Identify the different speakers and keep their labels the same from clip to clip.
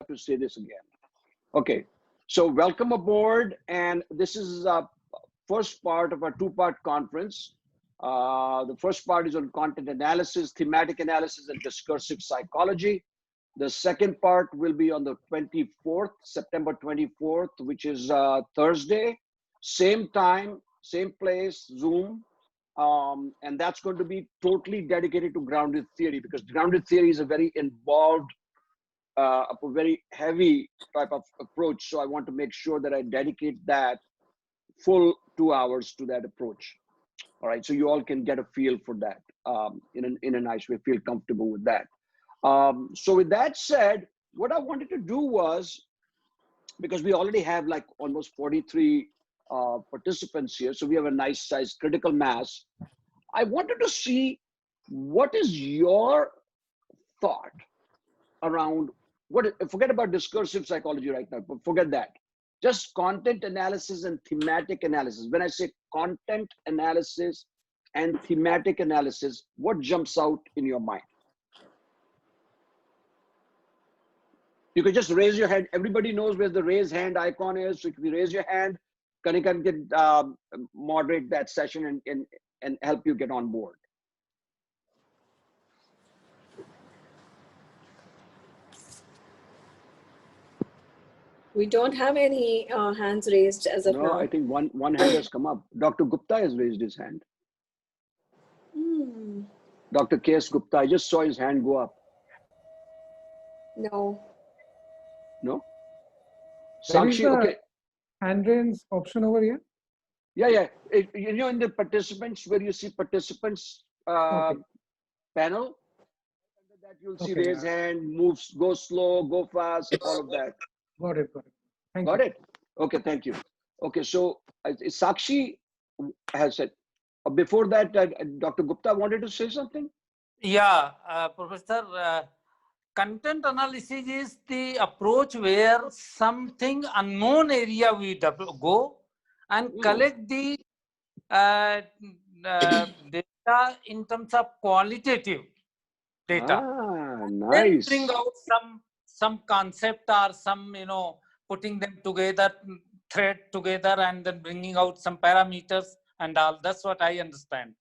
Speaker 1: have to say this again. Okay, so welcome aboard, and this is first part of our two-part conference. The first part is on content analysis, thematic analysis, and discursive psychology. The second part will be on the 24th, September 24th, which is Thursday. Same time, same place, Zoom. And that's going to be totally dedicated to grounded theory, because grounded theory is a very involved, a very heavy type of approach. So I want to make sure that I dedicate that full 2 hours to that approach. All right, so you all can get a feel for that in a nice way, feel comfortable with that. So with that said, what I wanted to do was, because we already have like almost 43 participants here, so we have a nice size critical mass. I wanted to see what is your thought around forget about discursive psychology right now, but forget that. Just content analysis and thematic analysis. When I say content analysis and thematic analysis, what jumps out in your mind? You could just raise your hand. Everybody knows where the raise hand icon is. So if you raise your hand, Kanika can moderate that session and help you get on board.
Speaker 2: We don't have any hands raised as of now.
Speaker 1: No, I think one hand has come up. Dr. Gupta has raised his hand. Dr. K.S. Gupta, I just saw his hand go up.
Speaker 2: No.
Speaker 1: No?
Speaker 3: Sakshi,
Speaker 1: okay.
Speaker 3: Hand raise option over here?
Speaker 1: Yeah. You know, in the participants, where you see participants
Speaker 3: Okay.
Speaker 1: panel, under that you'll see
Speaker 3: Okay,
Speaker 1: raise hand, moves, go slow, go fast, all of that.
Speaker 3: Got it. Thank
Speaker 1: Got
Speaker 3: you.
Speaker 1: it? Okay, thank you. Okay, so Sakshi has said, before that, Dr. Gupta wanted to say something?
Speaker 4: Yeah, Professor, content analysis is the approach where something unknown area we go and collect the data in terms of qualitative data.
Speaker 1: Ah,
Speaker 4: Then
Speaker 1: nice.
Speaker 4: bring out some concept or some, putting them together, thread together, and then bringing out some parameters and all. That's what I understand.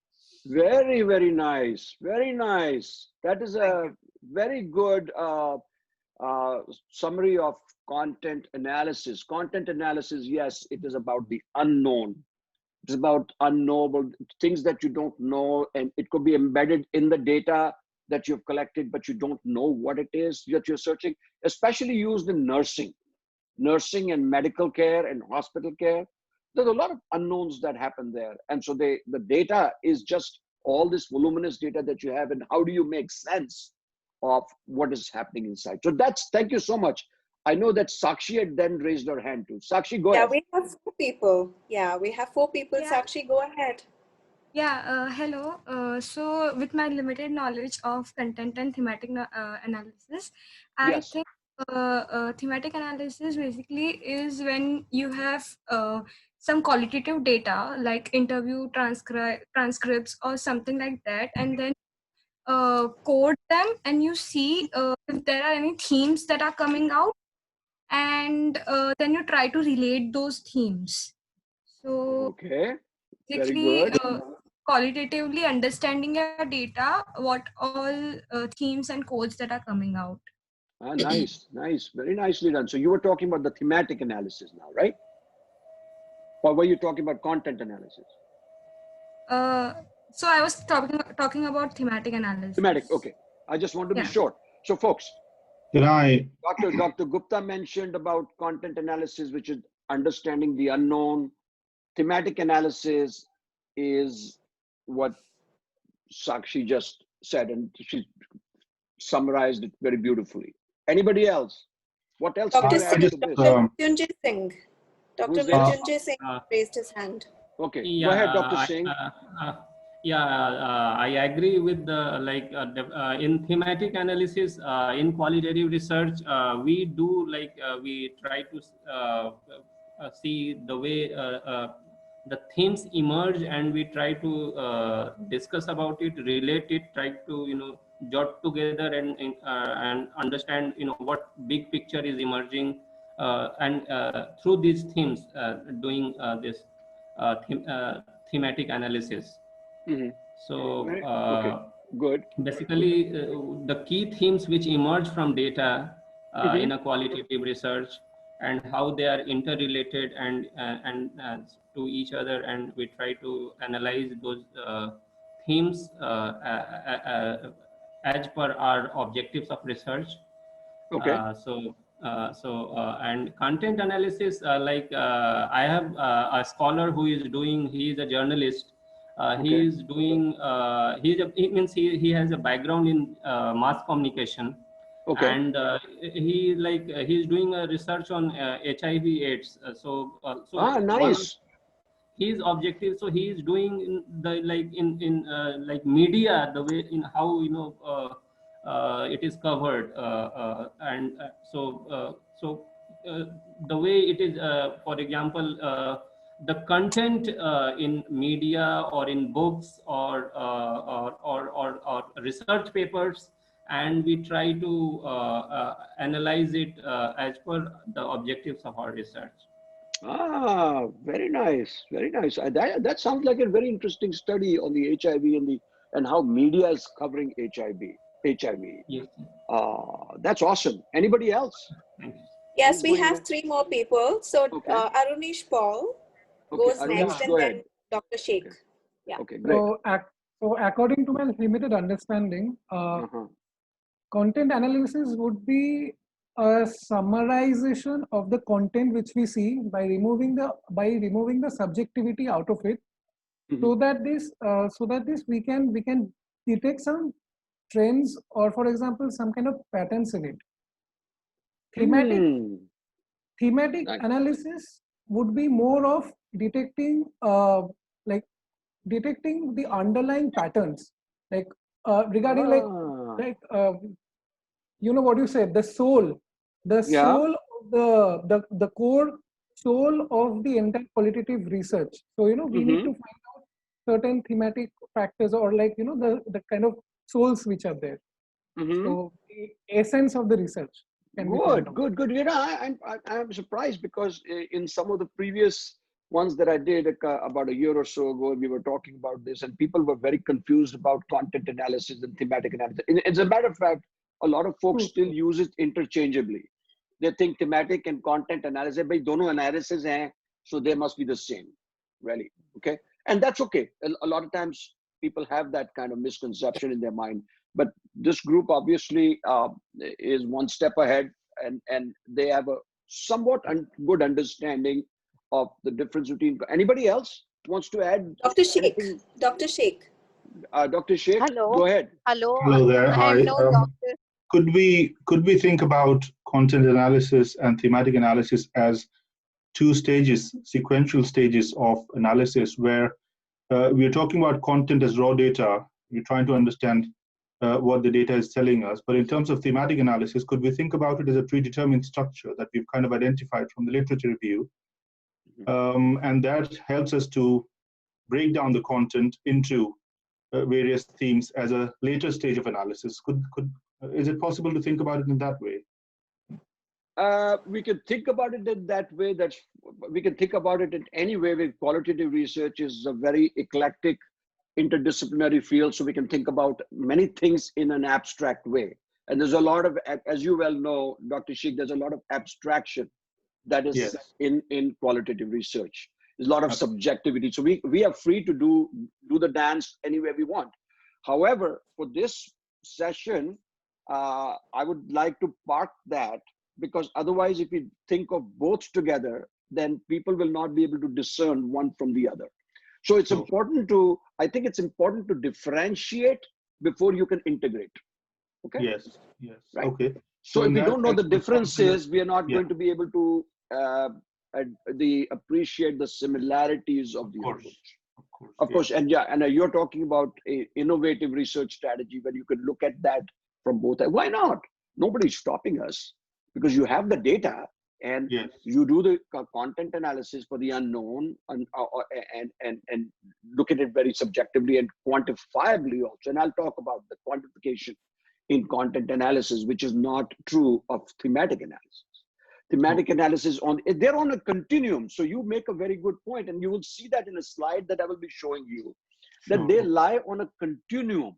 Speaker 1: Very, very nice. Very nice. That is a very good summary of content analysis. Content analysis, yes, it is about the unknown. It's about unknowable things that you don't know, and it could be embedded in the data that you've collected, but you don't know what it is that you're searching, especially used in nursing and medical care and hospital care. There's a lot of unknowns that happen there. And so the data is just all this voluminous data that you have, and how do you make sense of what is happening inside? So thank you so much. I know that Sakshi had then raised her hand too. Sakshi, go ahead.
Speaker 2: Yeah, we have 4 people. Yeah, we have 4 people. Yeah. Sakshi, go ahead.
Speaker 5: Yeah, hello. So with my limited knowledge of content and thematic analysis, I think thematic analysis basically is when you have some qualitative data like interview transcripts or something like that, and then code them, and you see if there are any themes that are coming out, and then you try to relate those themes. So
Speaker 1: very good.
Speaker 5: Qualitatively understanding your data, what all themes and codes that are coming out.
Speaker 1: Nice, very nicely done. So you were talking about the thematic analysis now, right? Or were you talking about content analysis?
Speaker 5: So I was talking about thematic analysis.
Speaker 1: Thematic, okay. I just want to be sure. So folks, Dr. Gupta mentioned about content analysis, which is understanding the unknown. Thematic analysis is what Sakshi just said, and she summarized it very beautifully. Anybody else? What else?
Speaker 2: Dr. Mrityunjay Singh. Dr. Mrityunjay Singh raised his hand.
Speaker 1: Okay, go ahead, Dr. Singh.
Speaker 6: I agree with in thematic analysis, in qualitative research, we do we try to see the way the themes emerge, and we try to discuss about it, relate it, try to jot together and understand, what big picture is emerging, and through these themes, doing this thematic analysis.
Speaker 1: Mm-hmm.
Speaker 6: So
Speaker 1: Okay, good.
Speaker 6: basically, the key themes which emerge from data
Speaker 1: Mm-hmm.
Speaker 6: in a qualitative research, and how they are interrelated and to each other, and we try to analyze those themes as per our objectives of research.
Speaker 1: Okay.
Speaker 6: And content analysis, I have a scholar who is doing, he is a journalist. He is doing, he has a background in mass communication.
Speaker 1: Okay.
Speaker 6: And he's doing a research on HIV/AIDS.
Speaker 1: Nice.
Speaker 6: His objective, so he is doing in the like media, the way in how it is covered, the way it is, for example, the content in media or in books or research papers, and we try to analyze it as per the objectives of our research.
Speaker 1: Very nice, very nice. That sounds like a very interesting study on the HIV and how media is covering HIV.
Speaker 6: Yes.
Speaker 1: That's awesome. Anybody else?
Speaker 2: Yes, we have 3 more people. So Arunish Paul goes next, and then Dr. Sheikh.
Speaker 1: Okay.
Speaker 2: Yeah.
Speaker 1: Okay, great.
Speaker 3: So according to my limited understanding, content analysis would be a summarization of the content which we see by removing the subjectivity out of it, so that this we can detect some trends, or for example some kind of patterns in it. Thematic analysis would be more of detecting detecting the underlying patterns, regarding what you said, the soul of the core soul of the entire qualitative research. So we need to find out certain thematic factors, or the kind of souls which are there. So the essence of the research can be found out.
Speaker 1: Good. I'm surprised, because in some of the previous ones that I did about a year or so ago, we were talking about this, and people were very confused about content analysis and thematic analysis. As a matter of fact, a lot of folks still use it interchangeably. They think thematic and content analysis, but dono analysis hai, so they must be the same, really. Okay, and that's okay. A lot of times people have that kind of misconception in their mind, but this group obviously is one step ahead, and they have a somewhat good understanding of the difference between. Anybody else wants to add?
Speaker 2: Dr. Sheikh. Dr. Sheikh.
Speaker 1: Dr. Sheikh,
Speaker 7: hello.
Speaker 1: Go ahead.
Speaker 8: Hello there.
Speaker 7: I am no doctor.
Speaker 8: Could we think about content analysis and thematic analysis as 2 stages, sequential stages of analysis, where we're talking about content as raw data. We're trying to understand what the data is telling us. But in terms of thematic analysis, could we think about it as a predetermined structure that we've kind of identified from the literature review? And that helps us to break down the content into various themes as a later stage of analysis. Is it possible to think about it in that way?
Speaker 1: We could think about it in that way. We can think about it in any way. With qualitative research is a very eclectic, interdisciplinary field, so we can think about many things in an abstract way. And there's a lot of, as you well know, Dr. Sheikh, there's a lot of abstraction that is in qualitative research. There's a lot of subjectivity. So we are free to do the dance anywhere we want. However, for this session, I would like to park that, because otherwise, if we think of both together, then people will not be able to discern one from the other. So it's important to, I think it's important to differentiate before you can integrate. Okay?
Speaker 8: Yes. Right. Okay.
Speaker 1: So if we don't know the differences, we are not going to be able to appreciate the similarities of the approach. Of course, and you're talking about an innovative research strategy where you can look at that from both. Why not? Nobody's stopping us, because you have the data and you do the content analysis for the unknown and look at it very subjectively and quantifiably also. And I'll talk about the quantification in content analysis, which is not true of thematic analysis. Thematic analysis, they're on a continuum. So you make a very good point, and you will see that in a slide that I will be showing you, that they lie on a continuum.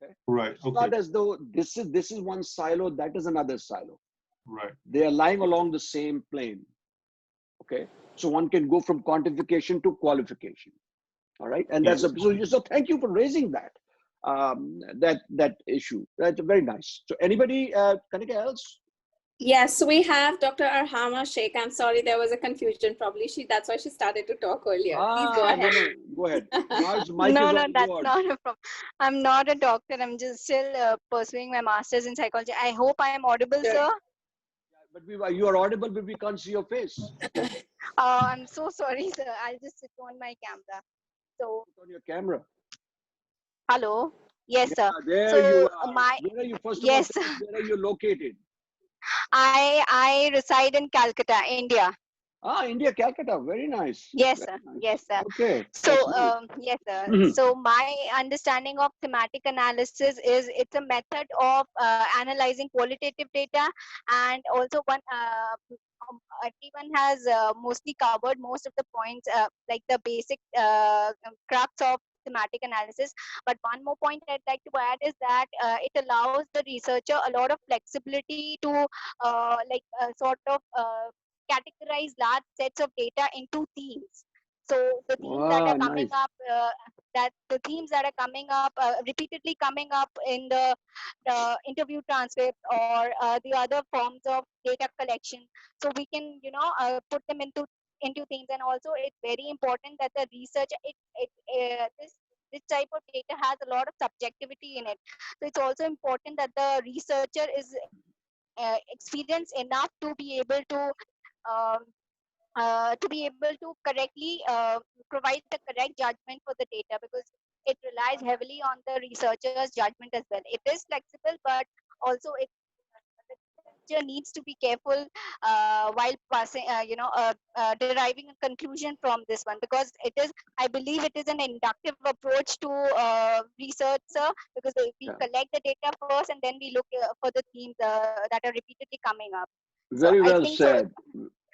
Speaker 1: Okay?
Speaker 8: Right.
Speaker 1: It's not as though this is one silo, that is another silo.
Speaker 8: Right.
Speaker 1: They are lying along the same plane. Okay, so one can go from quantification to qualification. All right, and that's so thank you for raising that that issue. That's very nice. So anybody, Kanika, else?
Speaker 2: Yes, we have Dr. Arhama Sheikh. I'm sorry, there was a confusion. Probably that's why she started to talk earlier. Please go ahead.
Speaker 1: No, go ahead.
Speaker 7: No, that's not a problem. I'm not a doctor. I'm just still pursuing my master's in psychology. I hope I am audible, sir.
Speaker 1: Yeah, but you are audible, but we can't see your face.
Speaker 7: I'm so sorry, sir. I'll just sit on my camera. So
Speaker 1: on your camera.
Speaker 7: Hello. Yes, sir.
Speaker 1: There you are. Where are you? First of all, where are you located?
Speaker 7: I reside in Calcutta, India.
Speaker 1: India, Calcutta. Very nice.
Speaker 7: Yes,
Speaker 1: very
Speaker 7: sir.
Speaker 1: Nice.
Speaker 7: Yes, sir.
Speaker 1: Okay.
Speaker 7: So, yes, sir. So my understanding of thematic analysis is it's a method of analyzing qualitative data, and also everyone has mostly covered most of the points, like the basic crux of thematic analysis. But one more point I'd like to add is that it allows the researcher a lot of flexibility to sort of categorize large sets of data into themes. So the themes that are coming up, repeatedly coming up in the interview transcript or the other forms of data collection. So we can, put them into themes. And also it's very important that the researcher, this type of data has a lot of subjectivity in it. So it's also important that the researcher is experienced enough to be able to correctly provide the correct judgment for the data, because it relies heavily on the researcher's judgment as well. It is flexible, but also the researcher needs to be careful while passing, deriving a conclusion from this one, because I believe it is an inductive approach to research, sir, because we collect the data first and then we look for the themes that are repeatedly coming up.
Speaker 1: Very well said.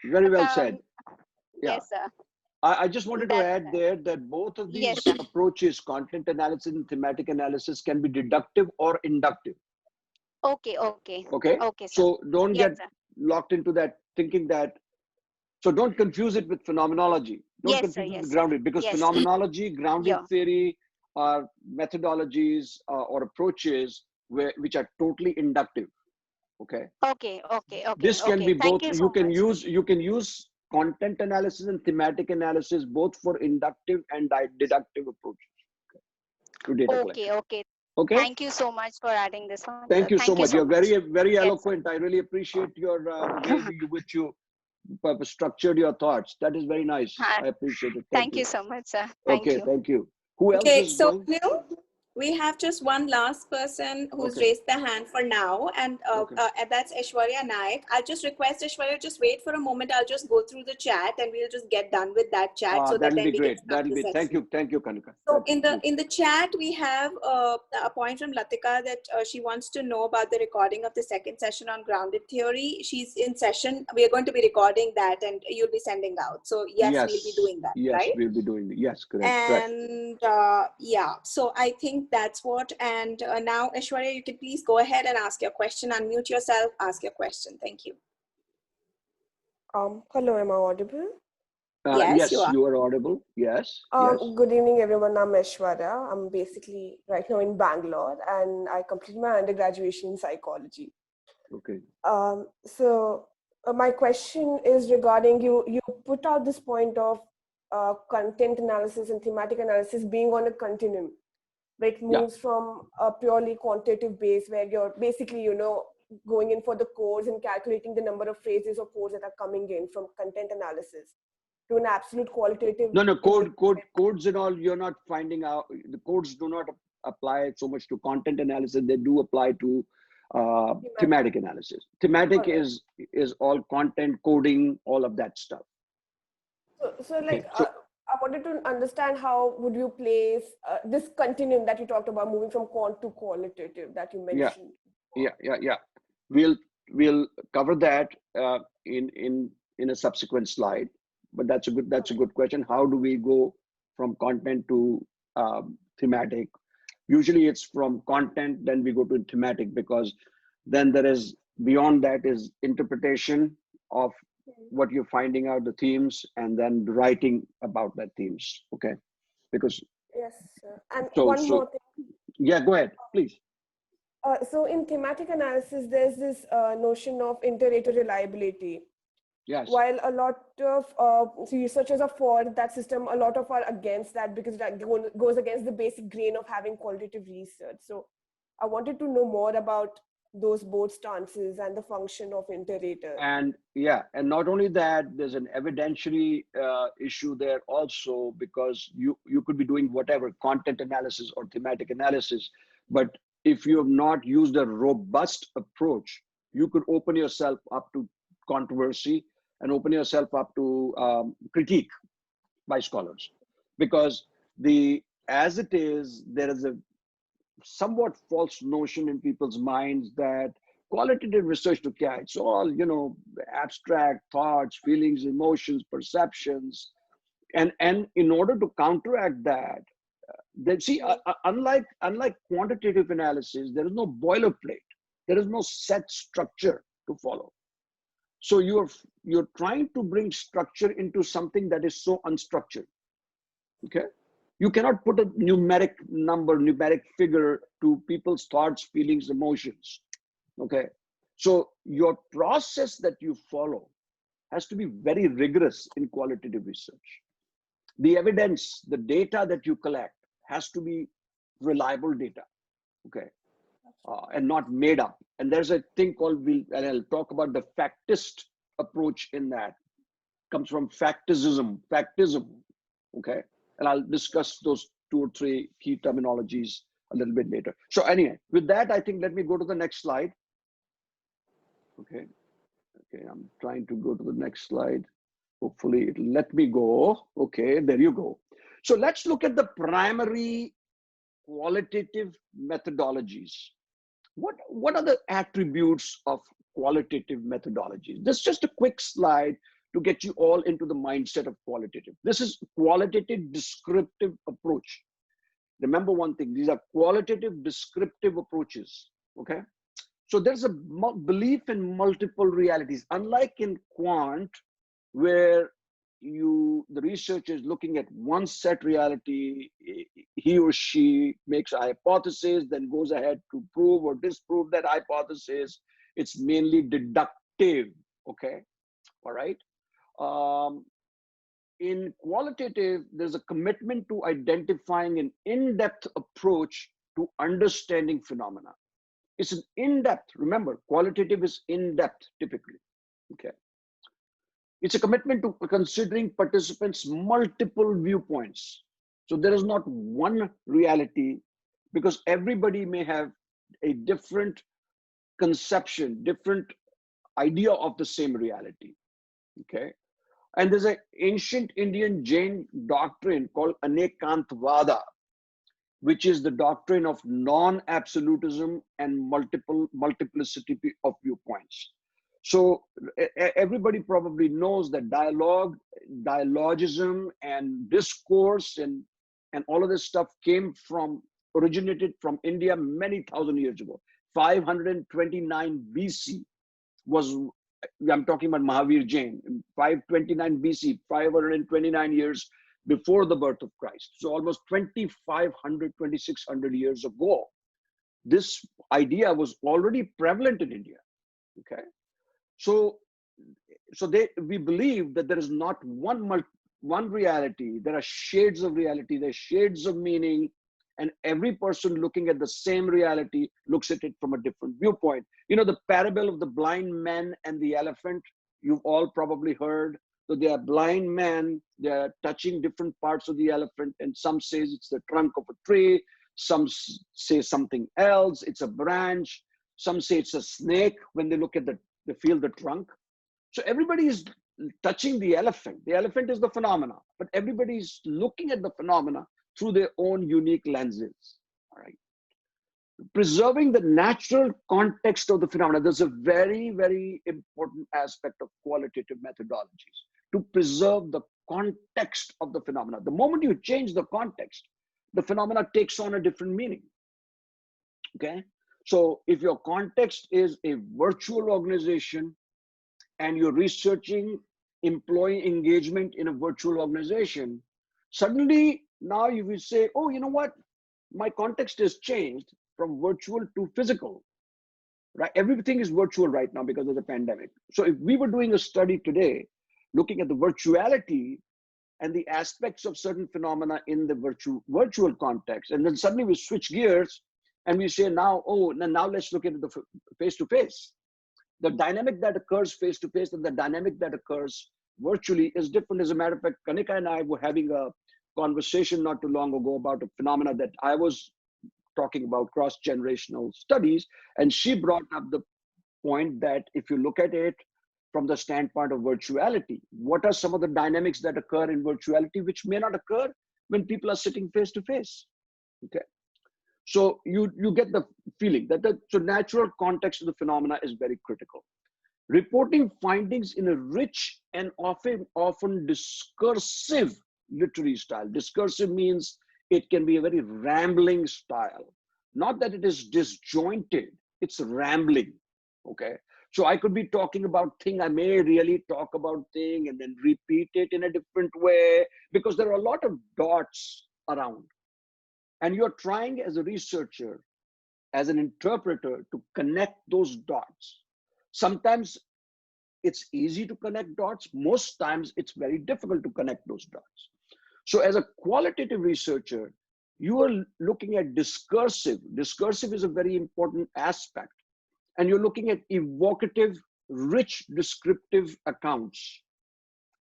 Speaker 1: Very well said.
Speaker 7: Yes, sir.
Speaker 1: I just wanted to add there that both of these approaches, content analysis and thematic analysis, can be deductive or inductive.
Speaker 7: Okay. Sir.
Speaker 1: So don't get locked into that thinking that. So don't confuse it with phenomenology. Don't confuse it with grounded, because phenomenology, grounded theory are methodologies or approaches which are totally inductive. Okay. This can be both. You can use content analysis and thematic analysis both for inductive and deductive approaches to data collection. Okay.
Speaker 7: Thank you so much for adding this one.
Speaker 1: Thank you so much. You're very eloquent. I really appreciate your way which you structured your thoughts. That is very nice. I appreciate it.
Speaker 7: Thank you so much, sir. Thank you.
Speaker 1: Who else is going?
Speaker 2: We have just one last person who's raised their hand for now, and that's Aishwarya Naik. I'll just request Aishwarya, just wait for a moment. I'll just go through the chat and we'll just get done with that chat. So
Speaker 1: that'll be great. That'll be. Thank you, Kanika.
Speaker 2: So in the chat we have a point from Latika that she wants to know about the recording of the second session on grounded theory. She's in session. We are going to be recording that, and you'll be sending out. So yes, we'll be doing that.
Speaker 1: Yes,
Speaker 2: right?
Speaker 1: We'll be doing it. Yes, correct.
Speaker 2: And so I think that's what. And now, Aishwarya, you can please go ahead and ask your question. Unmute yourself, ask your question. Thank you.
Speaker 9: Hello, am I audible?
Speaker 2: Yes,
Speaker 1: you are audible. Yes.
Speaker 9: Good evening, everyone. I'm Aishwarya. I'm basically right now in Bangalore, and I completed my undergraduate in psychology.
Speaker 1: Okay.
Speaker 9: So my question is regarding you put out this point of content analysis and thematic analysis being on a continuum. Where it moves from a purely quantitative base where you're basically, going in for the codes and calculating the number of phrases or codes that are coming in from content analysis to an absolute qualitative.
Speaker 1: No, codes and all, you're not finding out. The codes do not apply so much to content analysis. They do apply to thematic analysis. Thematic is all content, coding, all of that stuff.
Speaker 9: I wanted to understand how would you place this continuum that you talked about, moving from quant to qualitative that you mentioned.
Speaker 1: Yeah. We'll cover that in a subsequent slide. But that's a good question. How do we go from content to thematic? Usually it's from content, then we go to thematic, because then there is beyond that is interpretation of what you're finding out, the themes, and then writing about that themes. Okay, because
Speaker 9: yes, sir. And one more thing.
Speaker 1: Yeah, go ahead, please.
Speaker 9: So in thematic analysis, there's this notion of inter-rater reliability.
Speaker 1: Yes.
Speaker 9: While a lot of researchers are for that system, a lot of are against that because that goes against the basic grain of having qualitative research. So I wanted to know more about those both stances and the function of inter-rater.
Speaker 1: And yeah, and not only that, there's an evidentiary issue there also, because you could be doing whatever content analysis or thematic analysis, but if you have not used a robust approach, you could open yourself up to controversy and open yourself up to critique by scholars, because as it is, there is a somewhat false notion in people's minds that qualitative research to kya, it's all, abstract thoughts, feelings, emotions, perceptions, and in order to counteract that, unlike quantitative analysis, there is no boilerplate, there is no set structure to follow. So you're trying to bring structure into something that is so unstructured. Okay, you cannot put a numeric number, numeric figure to people's thoughts, feelings, emotions. Okay, so your process that you follow has to be very rigorous in qualitative research. The evidence, the data that you collect has to be reliable data. Okay, and not made up. And there's a thing called, and I'll talk about the factist approach in that. Comes from factism, okay? And I'll discuss those 2 or 3 key terminologies a little bit later. So anyway, with that, I think let me go to the next slide. Okay, I'm trying to go to the next slide. Hopefully it'll let me go. Okay, there you go. So let's look at the primary qualitative methodologies. What are the attributes of qualitative methodologies? This is just a quick slide to get you all into the mindset of qualitative. This is qualitative descriptive approach. Remember one thing, these are qualitative descriptive approaches, okay? So there's a belief in multiple realities. Unlike in quant, where the researcher is looking at one set reality, he or she makes a hypothesis, then goes ahead to prove or disprove that hypothesis. It's mainly deductive, okay? All right. In qualitative, there's a commitment to identifying an in-depth approach to understanding phenomena. It's an in-depth, remember, qualitative is in-depth typically, okay? It's a commitment to considering participants' multiple viewpoints. So there is not one reality, because everybody may have a different conception, different idea of the same reality, okay? And there's an ancient Indian Jain doctrine called Anekantvada, which is the doctrine of non-absolutism and multiplicity of viewpoints. So everybody probably knows that dialogism and discourse and all of this stuff originated from India many thousand years ago. 529 BC I'm talking about Mahavir Jain, 529 BC, 529 years before the birth of Christ. So almost 2,500, 2,600 years ago, this idea was already prevalent in India, okay? So we believe that there is not one reality. There are shades of reality. There are shades of meaning, and every person looking at the same reality looks at it from a different viewpoint. The parable of the blind man and the elephant, you've all probably heard. So they are blind men, they are touching different parts of the elephant, and some says it's the trunk of a tree, some say something else, it's a branch, some say it's a snake when they look at they feel the trunk. So everybody is touching the elephant. The elephant is the phenomena, but everybody's looking at the phenomena through their own unique lenses. All right. Preserving the natural context of the phenomena. There's a very, very important aspect of qualitative methodologies, to preserve the context of the phenomena. The moment you change the context, the phenomena takes on a different meaning. Okay. So if your context is a virtual organization and you're researching employee engagement in a virtual organization, suddenly now you will say, oh, you know what? My context has changed from virtual to physical, right? Everything is virtual right now because of the pandemic. So if we were doing a study today, looking at the virtuality and the aspects of certain phenomena in the virtual context, and then suddenly we switch gears and we say now, oh, now let's look at the face-to-face. The dynamic that occurs face-to-face and the dynamic that occurs virtually is different. As a matter of fact, Kanika and I were having a conversation not too long ago about a phenomena that I was talking about, cross-generational studies, and she brought up the point that if you look at it from the standpoint of virtuality, what are some of the dynamics that occur in virtuality which may not occur when people are sitting face-to-face? Okay. So you get the feeling that the natural context of the phenomena is very critical. Reporting findings in a rich and often discursive literary style. Discursive means it can be a very rambling style. Not that it is disjointed, it's rambling, okay? So I could be talking about thing, I may really talk about thing and then repeat it in a different way because there are a lot of dots around. And you're trying as a researcher, as an interpreter, to connect those dots. Sometimes it's easy to connect dots. Most times it's very difficult to connect those dots. So as a qualitative researcher, you are looking at discursive. Discursive is a very important aspect. And you're looking at evocative, rich, descriptive accounts.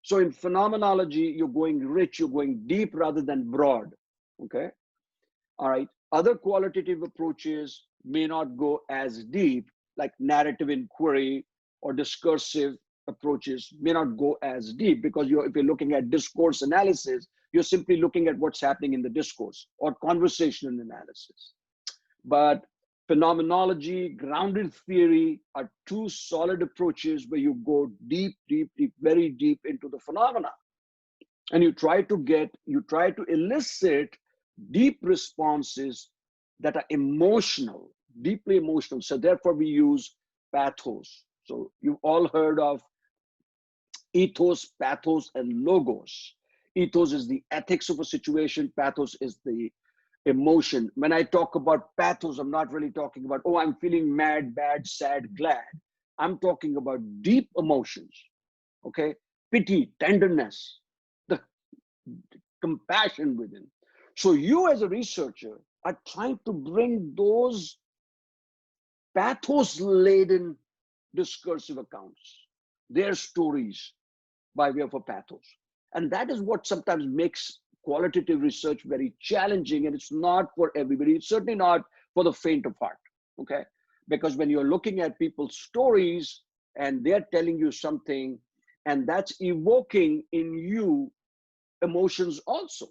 Speaker 1: So in phenomenology, you're going rich, you're going deep rather than broad, okay? All right, other qualitative approaches may not go as deep, like narrative inquiry or discursive approaches may not go as deep because if you're looking at discourse analysis, you're simply looking at what's happening in the discourse, or conversational analysis. But phenomenology, grounded theory are two solid approaches where you go deep, deep, deep, very deep into the phenomena. And you try to elicit deep responses that are emotional, deeply emotional. So therefore we use pathos. So you've all heard of ethos, pathos, and logos. Ethos is the ethics of a situation. Pathos is the emotion. When I talk about pathos, I'm not really talking about, oh, I'm feeling mad, bad, sad, glad. I'm talking about deep emotions, okay? Pity, tenderness, the compassion within. So you as a researcher are trying to bring those pathos-laden discursive accounts, their stories by way of a pathos. And that is what sometimes makes qualitative research very challenging, and it's not for everybody. It's certainly not for the faint of heart, okay? Because when you're looking at people's stories and they're telling you something, and that's evoking in you emotions also,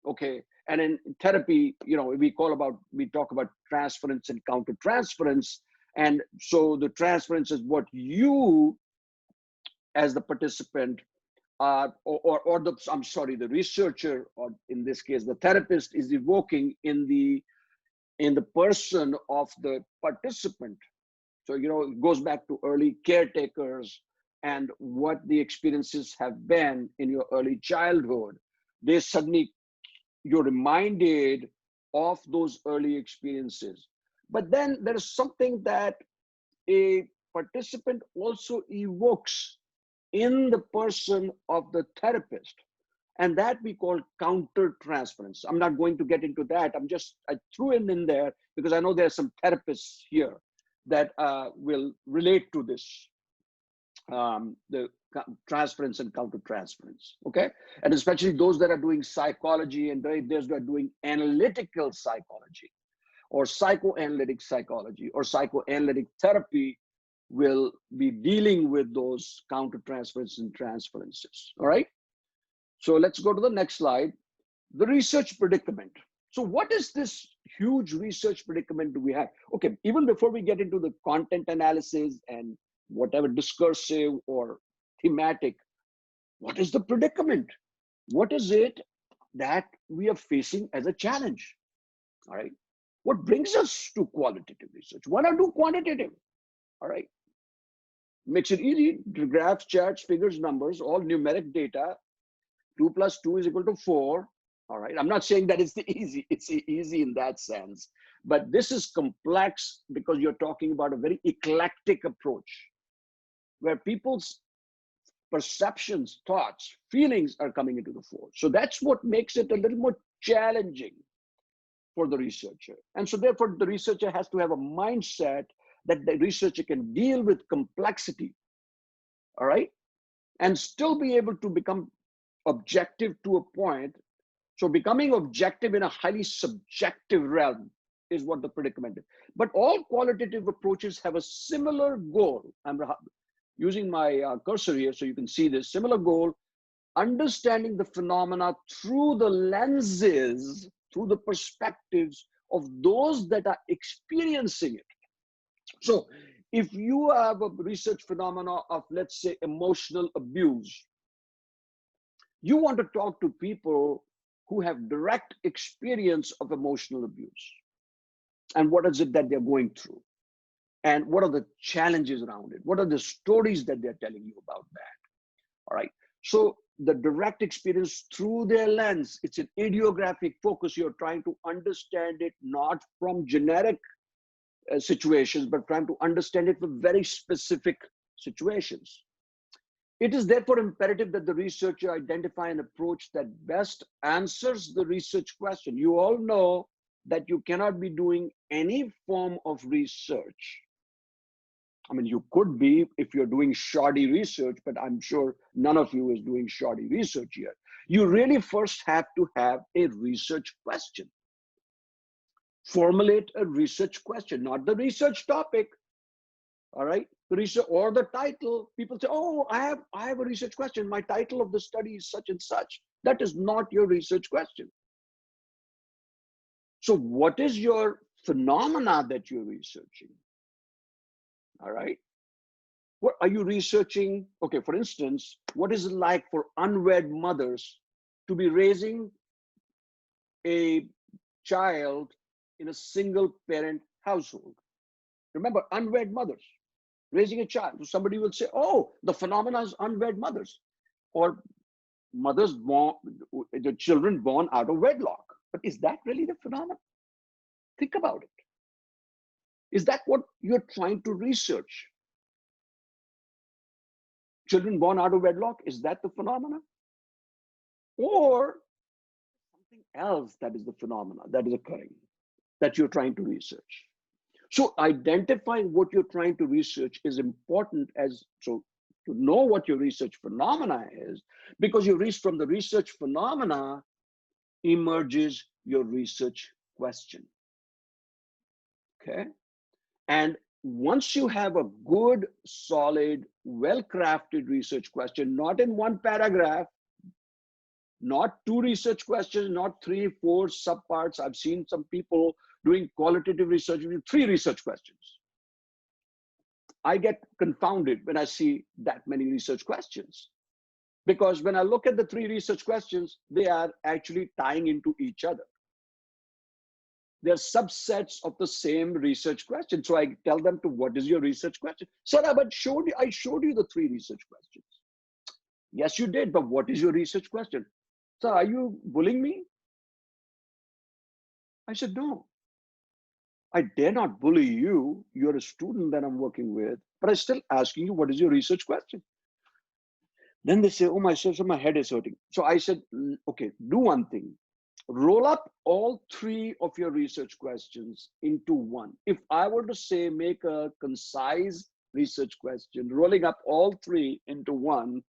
Speaker 1: okay? And in therapy, you know, we talk about transference and countertransference. And so the transference is what you, as the participant, the researcher, or in this case, the therapist, is evoking in the person of the participant. So, you know, it goes back to early caretakers and what the experiences have been in your early childhood. You're reminded of those early experiences. But then there's something that a participant also evokes in the person of the therapist, and that we call counter-transference. I'm not going to get into that. I threw it in there because I know there are some therapists here that will relate to this, the transference and counter-transference, okay? And especially those that are doing psychology and those that are doing analytical psychology or psychoanalytic psychology or psychoanalytic therapy, will be dealing with those countertransferences and transferences. All right. So let's go to the next slide. The research predicament. So what is this huge research predicament do we have? Okay, even before we get into the content analysis and whatever discursive or thematic, what is the predicament? What is it that we are facing as a challenge? All right. What brings us to qualitative research? Why not do quantitative? All right. Makes it easy. Graphs, charts, figures, numbers, all numeric data. 2 plus 2 is equal to 4. All right. I'm not saying that it's easy in that sense, but this is complex because you're talking about a very eclectic approach where people's perceptions, thoughts, feelings are coming into the fore. So that's what makes it a little more challenging for the researcher. And so therefore the researcher has to have a mindset that the researcher can deal with complexity, all right, and still be able to become objective to a point. So becoming objective in a highly subjective realm is what the predicament is. But all qualitative approaches have a similar goal. I'm using my cursor here so you can see this similar goal, understanding the phenomena through the lenses, through the perspectives of those that are experiencing it. So if you have a research phenomena of, let's say, emotional abuse, you want to talk to people who have direct experience of emotional abuse. And what is it that they're going through? And what are the challenges around it? What are the stories that they're telling you about that? All right. So the direct experience through their lens, it's an idiographic focus. You're trying to understand it not from generic situations, but trying to understand it for very specific situations. It is therefore imperative that the researcher identify an approach that best answers the research question. You all know that you cannot be doing any form of research. I mean, you could be if you're doing shoddy research, but I'm sure none of you is doing shoddy research here. You really first have to have a research question. Formulate a research question, not the research topic. All right, the research or the title. People say, oh, I have a research question. My title of the study is such and such. That is not your research question. So what is your phenomena that you're researching? All right. What are you researching? Okay, for instance, what is it like for unwed mothers to be raising a child in a single parent household? Remember, unwed mothers raising a child. So somebody will say, oh, the phenomena is unwed mothers or mothers born, the children born out of wedlock. But is that really the phenomenon? Think about it. Is that what you're trying to research? Children born out of wedlock, is that the phenomena? Or something else that is the phenomena that is occurring that you're trying to research? So identifying what you're trying to research is important to know what your research phenomena is, because from the research phenomena emerges your research question. Okay. And once you have a good, solid, well-crafted research question, not in one paragraph, not 2 research questions, not 3, 4 subparts. I've seen some people doing qualitative research with 3 research questions. I get confounded when I see that many research questions, because when I look at the 3 research questions, they are actually tying into each other. They're subsets of the same research question. So I tell them, what is your research question? Sir, I showed you the 3 research questions. Yes, you did, but what is your research question? Sir, are you bullying me? I said, no. I dare not bully you. You're a student that I'm working with, but I'm still asking you, what is your research question? Then they say, oh, my head is hurting. So I said, okay, do one thing. Roll up all 3 of your research questions into one. If I were to say, make a concise research question, rolling up all 3 into one,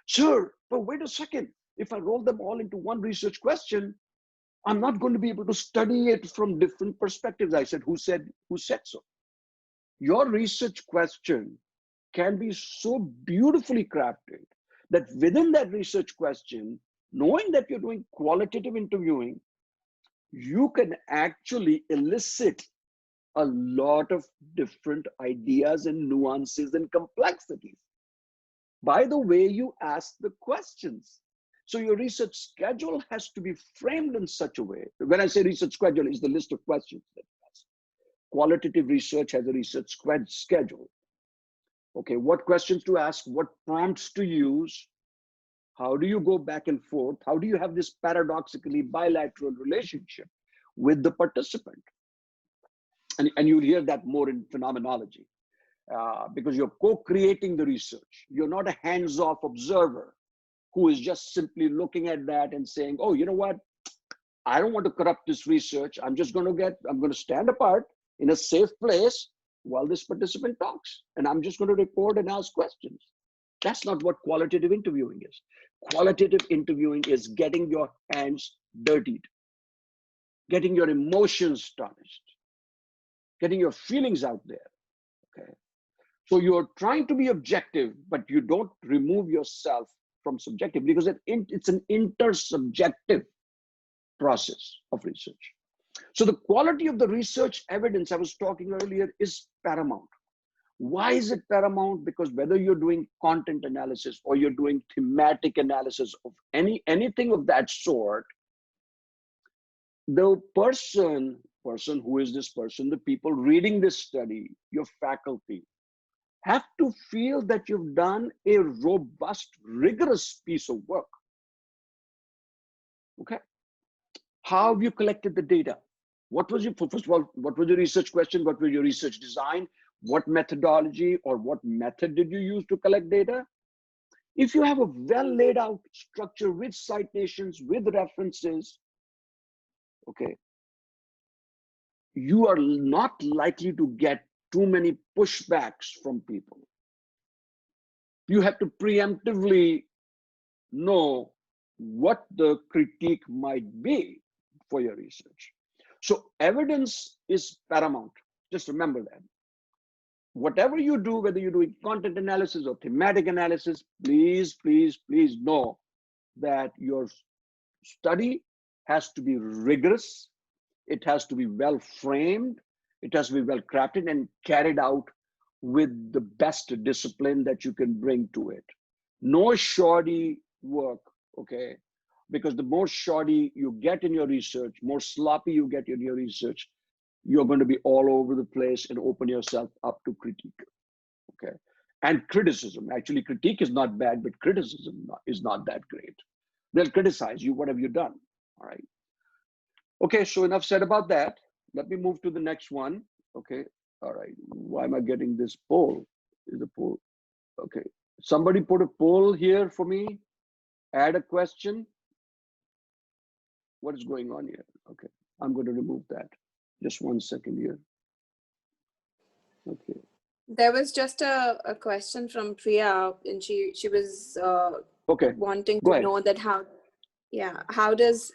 Speaker 1: sure, but wait a second. If I roll them all into one research question, I'm not going to be able to study it from different perspectives. I said, who said so? Your research question can be so beautifully crafted that within that research question, knowing that you're doing qualitative interviewing, you can actually elicit a lot of different ideas and nuances and complexities by the way you ask the questions. So your research schedule has to be framed in such a way. When I say research schedule, is the list of questions that you ask. Qualitative research has a research schedule. Okay, what questions to ask, what prompts to use, how do you go back and forth, how do you have this paradoxically bilateral relationship with the participant? And you'll hear that more in phenomenology, because you're co-creating the research. You're not a hands-off observer who is just simply looking at that and saying, oh, you know what? I don't want to corrupt this research. I'm going to stand apart in a safe place while this participant talks. And I'm just going to record and ask questions. That's not what qualitative interviewing is. Qualitative interviewing is getting your hands dirtied, getting your emotions tarnished, getting your feelings out there. Okay. So you're trying to be objective, but you don't remove yourself from subjective, because it's an intersubjective process of research. So the quality of the research evidence I was talking earlier is paramount. Why is it paramount? Because whether you're doing content analysis or you're doing thematic analysis of anything of that sort, the person who is this person, the people reading this study, your faculty, have to feel that you've done a robust, rigorous piece of work. Okay. How have you collected the data? What was your, first of all, what was your research question? What was your research design? What methodology or what method did you use to collect data? If you have a well laid out structure with citations, with references, okay, you are not likely to get too many pushbacks from people. You have to preemptively know what the critique might be for your research. So evidence is paramount. Just remember that. Whatever you do, whether you're doing content analysis or thematic analysis, please, please, please know that your study has to be rigorous. It has to be well framed. It has to be well crafted and carried out with the best discipline that you can bring to it. No shoddy work, okay? Because the more shoddy you get in your research, more sloppy you get in your research, you're going to be all over the place and open yourself up to critique, okay? And criticism. Actually, critique is not bad, but criticism is not that great. They'll criticize you. What have you done? All right. Okay, so enough said about that. Let me move to the next one. Okay. All right. Why am I getting this poll? Is a poll. Okay. Somebody put a poll here for me. Add a question. What is going on here? Okay. I'm going to remove that. Just 1 second here. Okay.
Speaker 2: There was just a question from Priya, and she was
Speaker 1: okay,
Speaker 2: wanting to know that how does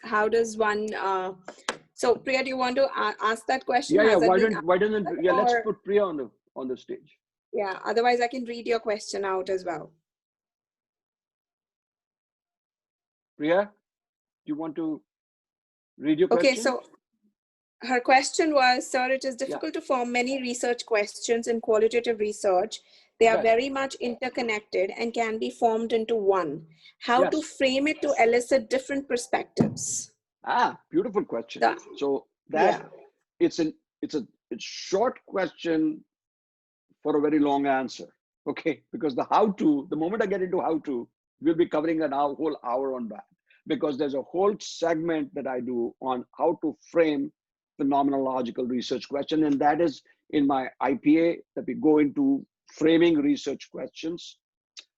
Speaker 2: one so Priya, do you want to ask that question?
Speaker 1: Yeah, why doesn't let's put Priya on the stage.
Speaker 2: Yeah, otherwise I can read your question out as well.
Speaker 1: Priya, do you want to read your question?
Speaker 2: Okay, so her question was, sir, it is difficult to form many research questions in qualitative research. They are very much interconnected and can be formed into one. How to frame it to elicit different perspectives?
Speaker 1: Ah, beautiful question. So that it's a short question for a very long answer. Okay, because the moment I get into how to, we'll be covering a whole hour on that, because there's a whole segment that I do on how to frame phenomenological research question, and that is in my IPA, that we go into framing research questions.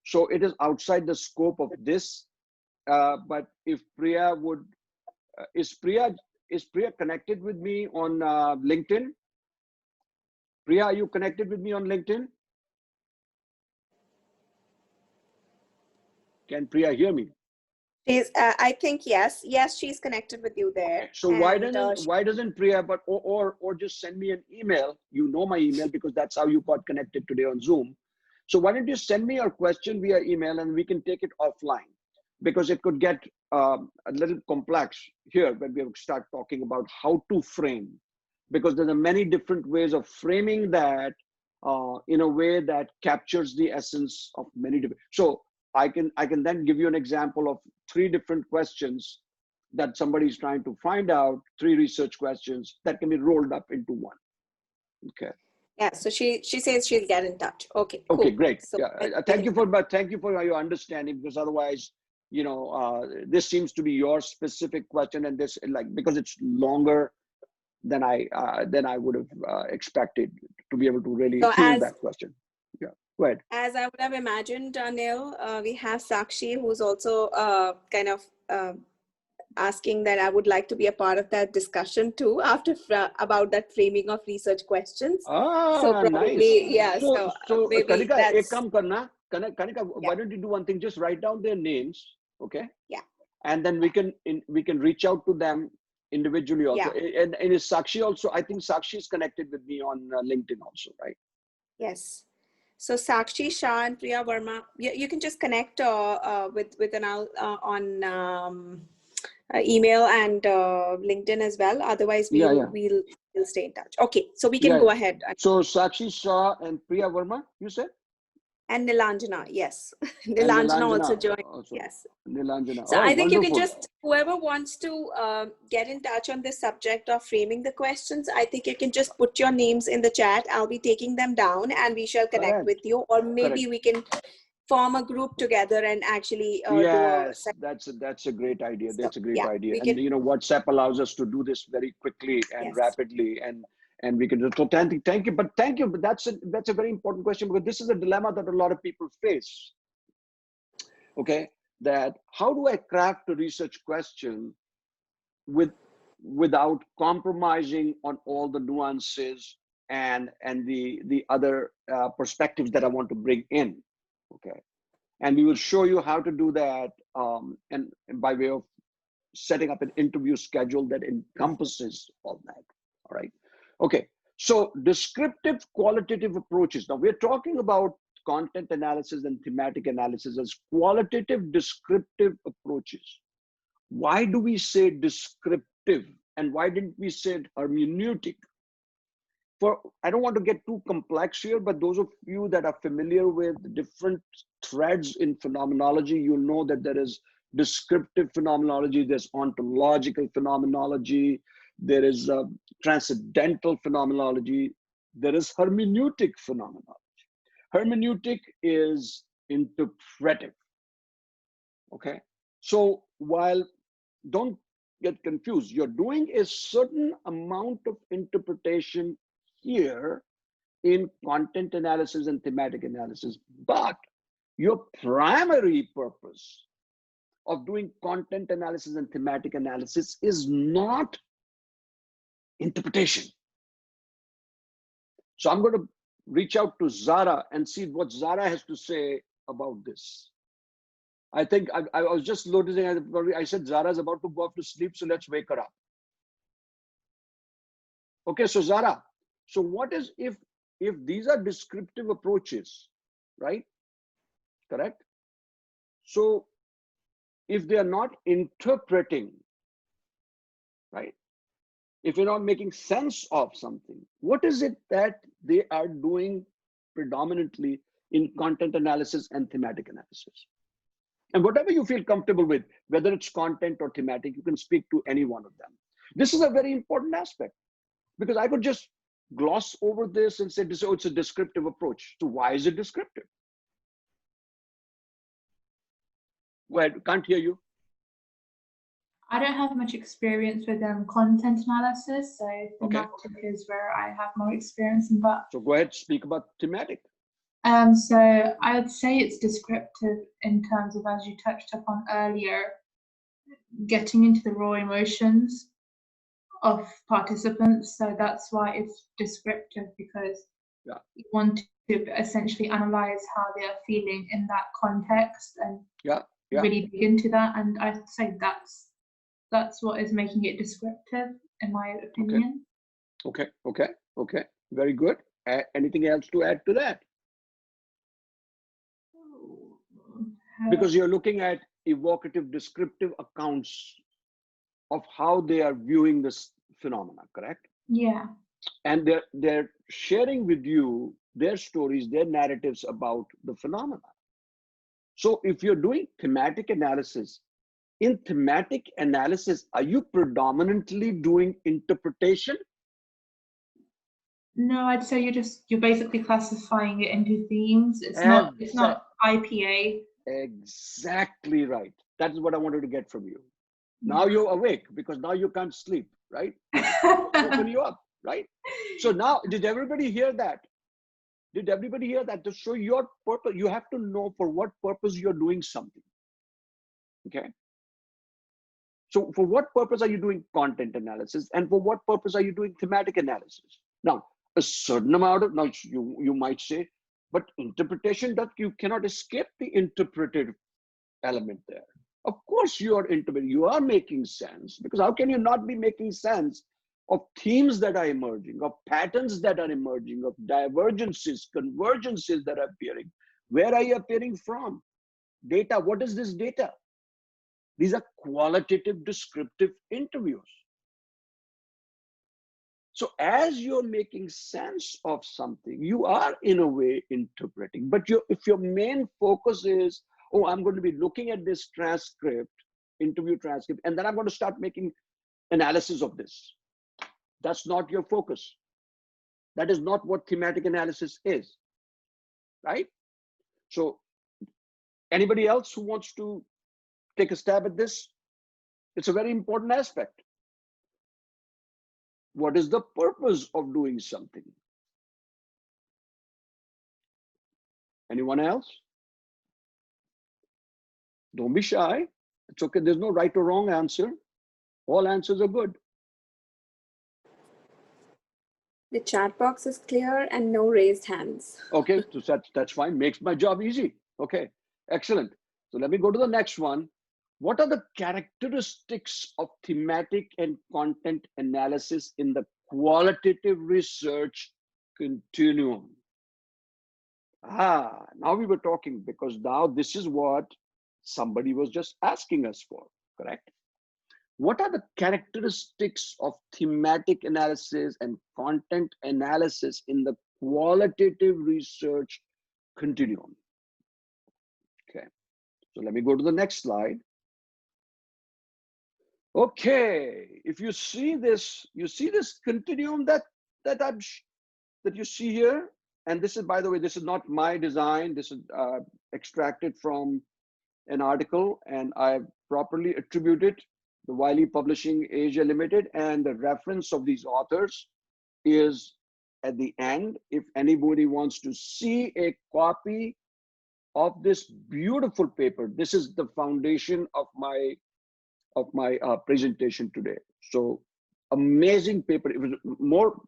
Speaker 1: So it is outside the scope of this, but if Priya would, is Priya connected with me on LinkedIn? Priya, are you connected with me on LinkedIn? Can Priya hear me?
Speaker 2: She's, I think yes, she's connected with you there.
Speaker 1: So why doesn't Priya, or just send me an email? You know my email because that's how you got connected today on Zoom. So why don't you send me your question via email and we can take it offline, because it could get a little complex here when we start talking about how to frame, because there are many different ways of framing that in a way that captures the essence of many different. So I can then give you an example of 3 different questions that somebody is trying to find out, 3 research questions that can be rolled up into one. Okay.
Speaker 2: Yeah, so she says she'll get in touch. Okay,
Speaker 1: okay,
Speaker 2: cool.
Speaker 1: great.
Speaker 2: So
Speaker 1: Yeah, thank you for your understanding, because otherwise, you know, this seems to be your specific question, and this, like, because it's longer than I would have expected to be able to really field that question. Yeah, go ahead.
Speaker 2: As I would have imagined, Neil, we have Sakshi, who's also kind of asking that I would like to be a part of that discussion too, after about that framing of research questions. So probably,
Speaker 1: nice.
Speaker 2: yeah. So maybe
Speaker 1: Kanika,
Speaker 2: that's.
Speaker 1: Kanika,
Speaker 2: Yeah.
Speaker 1: why don't you do one thing? Just write down their names, okay?
Speaker 2: Yeah.
Speaker 1: And then we can reach out to them individually also.
Speaker 2: Yeah.
Speaker 1: And is Sakshi also? I think Sakshi is connected with me on LinkedIn also, right?
Speaker 2: Yes. So Sakshi Shah and Priya Verma, you can just connect with an on email and LinkedIn as well. Otherwise, we'll stay in touch. Okay, so we can go ahead.
Speaker 1: So Sakshi Shah and Priya Verma, you said?
Speaker 2: And Nilanjana, yes. Nilanjana also joined. Yes.
Speaker 1: Nilanjana.
Speaker 2: So I think you can just, whoever wants to get in touch on this subject of framing the questions, I think you can just put your names in the chat. I'll be taking them down and we shall connect with you. Or maybe we can form a group together and actually
Speaker 1: yes, that's a great idea. That's a great idea. And you know, WhatsApp allows us to do this very quickly and rapidly, and we can do. So thank you, but that's a very important question, because this is a dilemma that a lot of people face. Okay, that how do I craft a research question without compromising on all the nuances and the other perspectives that I want to bring in. Okay. And we will show you how to do that, and by way of setting up an interview schedule that encompasses all that. All right. Okay. So descriptive, qualitative approaches. Now we're talking about content analysis and thematic analysis as qualitative, descriptive approaches. Why do we say descriptive, and why didn't we say hermeneutic? I don't want to get too complex here, but those of you that are familiar with different threads in phenomenology, you'll know that there is descriptive phenomenology, there's ontological phenomenology, there is transcendental phenomenology, there is hermeneutic phenomenology. Hermeneutic is interpretive. Okay, so while, don't get confused, you're doing a certain amount of interpretation here in content analysis and thematic analysis, but your primary purpose of doing content analysis and thematic analysis is not interpretation. So I'm going to reach out to Zara and see what Zara has to say about this. I think I was just noticing, I said Zara's about to go off to sleep, so let's wake her up. Okay, so Zara, so what is, if these are descriptive approaches, right? Correct? So if they are not interpreting, right? If you're not making sense of something, what is it that they are doing predominantly in content analysis and thematic analysis? And whatever you feel comfortable with, whether it's content or thematic, you can speak to any one of them. This is a very important aspect, because I could just gloss over this and say, oh, it's a descriptive approach. So why is it descriptive? Go ahead, can't hear you.
Speaker 10: I don't have much experience with content analysis, so thematic is where I have more experience in that.
Speaker 1: So go ahead, speak about thematic.
Speaker 10: So I would say it's descriptive in terms of, as you touched upon earlier, getting into the raw emotions of participants. So that's why it's descriptive, because you want to essentially analyze how they are feeling in that context and really dig into that. And I'd say that's what is making it descriptive, in my opinion.
Speaker 1: Okay. Very good. Anything else to add to that? Because you're looking at evocative, descriptive accounts of how they are viewing this phenomena, correct?
Speaker 10: Yeah.
Speaker 1: And they're sharing with you their stories, their narratives about the phenomena. So if you're doing thematic analysis, in thematic analysis, are you predominantly doing interpretation?
Speaker 10: No, I'd say you're basically classifying it into themes. It's not IPA.
Speaker 1: Exactly right. That is what I wanted to get from you. Now you're awake because now you can't sleep, right? Open you up, right? So now, did everybody hear that? Did everybody hear that? To show your purpose, you have to know for what purpose you're doing something. Okay. So for what purpose are you doing content analysis, and for what purpose are you doing thematic analysis? Now, a certain amount of, now you might say, but interpretation, that you cannot escape the interpretive element there. Of course you are interpreting, you are making sense, because how can you not be making sense of themes that are emerging, of patterns that are emerging, of divergences, convergences that are appearing? Where are you appearing from? Data, what is this data? These are qualitative, descriptive interviews. So as you're making sense of something, you are in a way interpreting. But if your main focus is, oh, I'm going to be looking at this transcript, interview transcript, and then I'm going to start making analysis of this. That's not your focus. That is not what thematic analysis is, right? So anybody else who wants to take a stab at this? It's a very important aspect. What is the purpose of doing something? Anyone else? Don't be shy. It's okay. There's no right or wrong answer. All answers are good.
Speaker 2: The chat box is clear and no raised hands.
Speaker 1: Okay, so that's fine. Makes my job easy. Okay, excellent. So let me go to the next one. What are the characteristics of thematic and content analysis in the qualitative research continuum? Now we were talking, because now this is what somebody was just asking us for, correct? What are the characteristics of thematic analysis and content analysis in the qualitative research continuum? Okay, so let me go to the next slide. Okay, if you see this continuum that you see here, and this is, by the way, this is not my design. This is extracted from an article, and I've properly attributed the Wiley Publishing Asia Limited, and the reference of these authors is at the end. If anybody wants to see a copy of this beautiful paper, this is the foundation of my presentation today. So amazing paper. It was more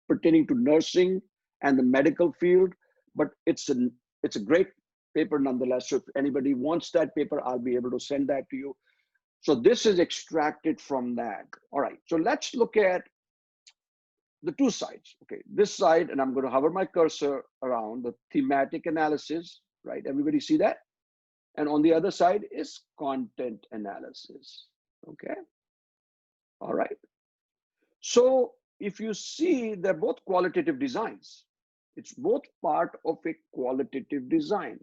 Speaker 1: pertaining to nursing and the medical field, but it's a great paper nonetheless. So if anybody wants that paper, I'll be able to send that to you. So this is extracted from that. All right, so let's look at the two sides. Okay, this side, and I'm going to hover my cursor around the thematic analysis, right? Everybody see that? And on the other side is content analysis. Okay, all right. So if you see, they're both qualitative designs. It's both part of a qualitative design,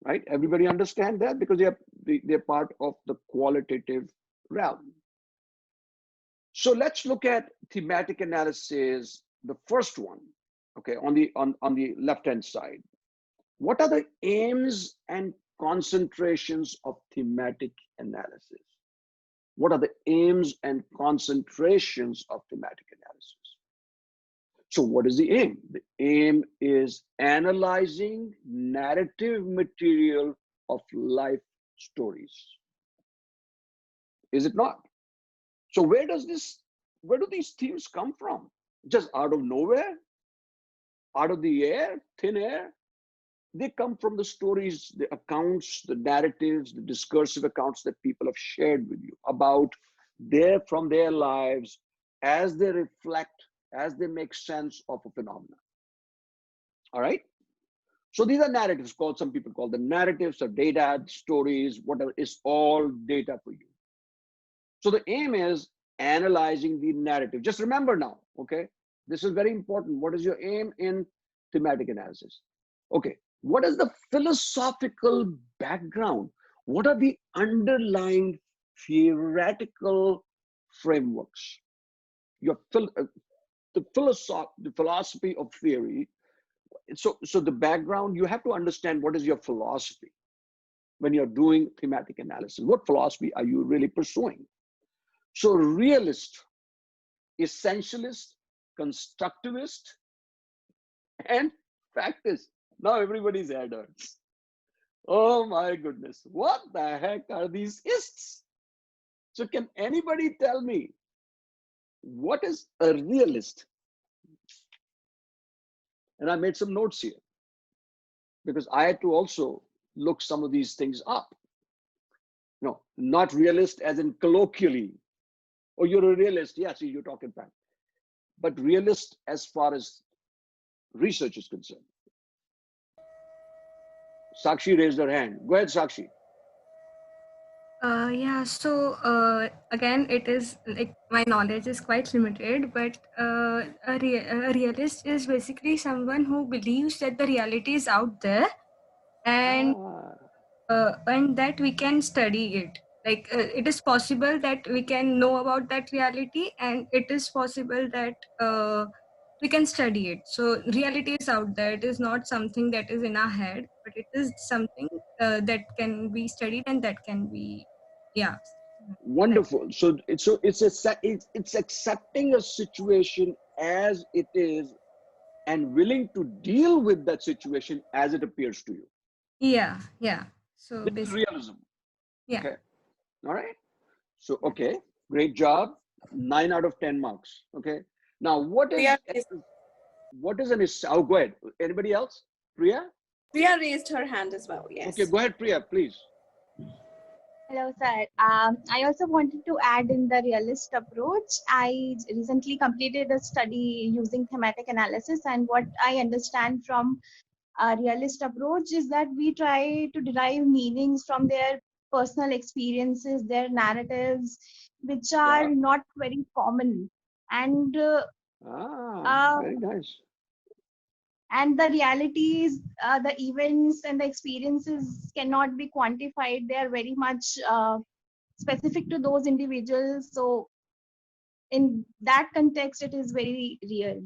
Speaker 1: right? Everybody understand that, because they're part of the qualitative realm. So let's look at thematic analysis, the first one, okay, on the left-hand side. What are the aims and concentrations of thematic analysis? What are the aims and concentrations of thematic analysis? So what is the aim? The aim is analyzing narrative material of life stories. Is it not? So where do these themes come from? Just out of nowhere? Out of the air? Thin air? They come from the stories, the accounts, the narratives, the discursive accounts that people have shared with you about from their lives, as they reflect, as they make sense of a phenomenon. All right. So these are narratives called, some people call them narratives or data, stories, whatever, is all data for you. So the aim is analyzing the narrative. Just remember now, okay? This is very important. What is your aim in thematic analysis? Okay, what is the philosophical background? What are the underlying theoretical frameworks? The philosophy of theory. So the background, you have to understand what is your philosophy when you're doing thematic analysis. What philosophy are you really pursuing? So realist, essentialist, constructivist, and factist. Now everybody's head hurts. Oh my goodness, what the heck are these ists? So can anybody tell me what is a realist? And I made some notes here because I had to also look some of these things up. No, not realist as in colloquially. Oh, you're a realist. Yeah, see, you're talking back. But realist as far as research is concerned. Sakshi raised her hand. Go ahead, Sakshi.
Speaker 5: Yeah, so again, it is like my knowledge is quite limited, but a realist is basically someone who believes that the reality is out there, and that we can study it. Like it is possible that we can know about that reality, and it is possible that we can study it. So reality is out there. It is not something that is in our head, but it is something that can be studied and that can be, yeah.
Speaker 1: Wonderful. So it's accepting a situation as it is and willing to deal with that situation as it appears to you.
Speaker 5: Yeah, yeah. So
Speaker 1: This is
Speaker 5: basically,
Speaker 1: realism.
Speaker 5: yeah.
Speaker 1: Okay. All right. So okay, great job. 9 out of 10 marks. Okay. Now what is an oh, go ahead. Anybody else? Priya?
Speaker 2: Priya raised her hand as well. Yes.
Speaker 1: Okay, go ahead, Priya, please.
Speaker 7: Hello, sir. I also wanted to add in the realist approach. I recently completed a study using thematic analysis, and what I understand from a realist approach is that we try to derive meanings from their personal experiences, their narratives, which are not very common. And
Speaker 1: very nice.
Speaker 7: And the realities, the events and the experiences cannot be quantified. They are very much specific to those individuals. So in that context, it is very real.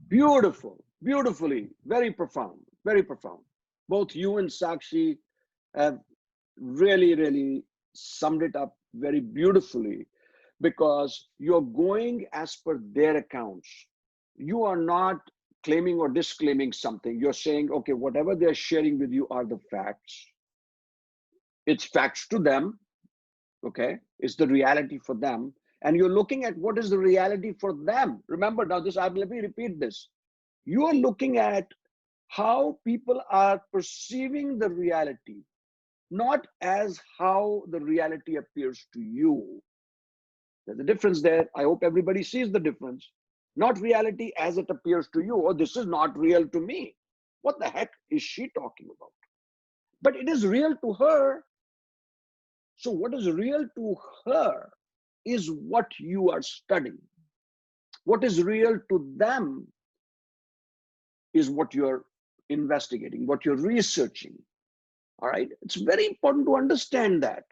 Speaker 1: Beautiful, beautifully, very profound, very profound. Both you and Sakshi have really summed it up very beautifully, because you're going as per their accounts. You are not claiming or disclaiming something. You're saying, okay, whatever they're sharing with you are the facts. It's facts to them, okay? It's the reality for them. And you're looking at what is the reality for them. Remember, now let me repeat this. You are looking at how people are perceiving the reality, not as how the reality appears to you. There's a difference there. I hope everybody sees the difference. Not reality as it appears to you. Oh, this is not real to me. What the heck is she talking about? But it is real to her. So what is real to her is what you are studying. What is real to them is what you're investigating, what you're researching. All right. It's very important to understand that.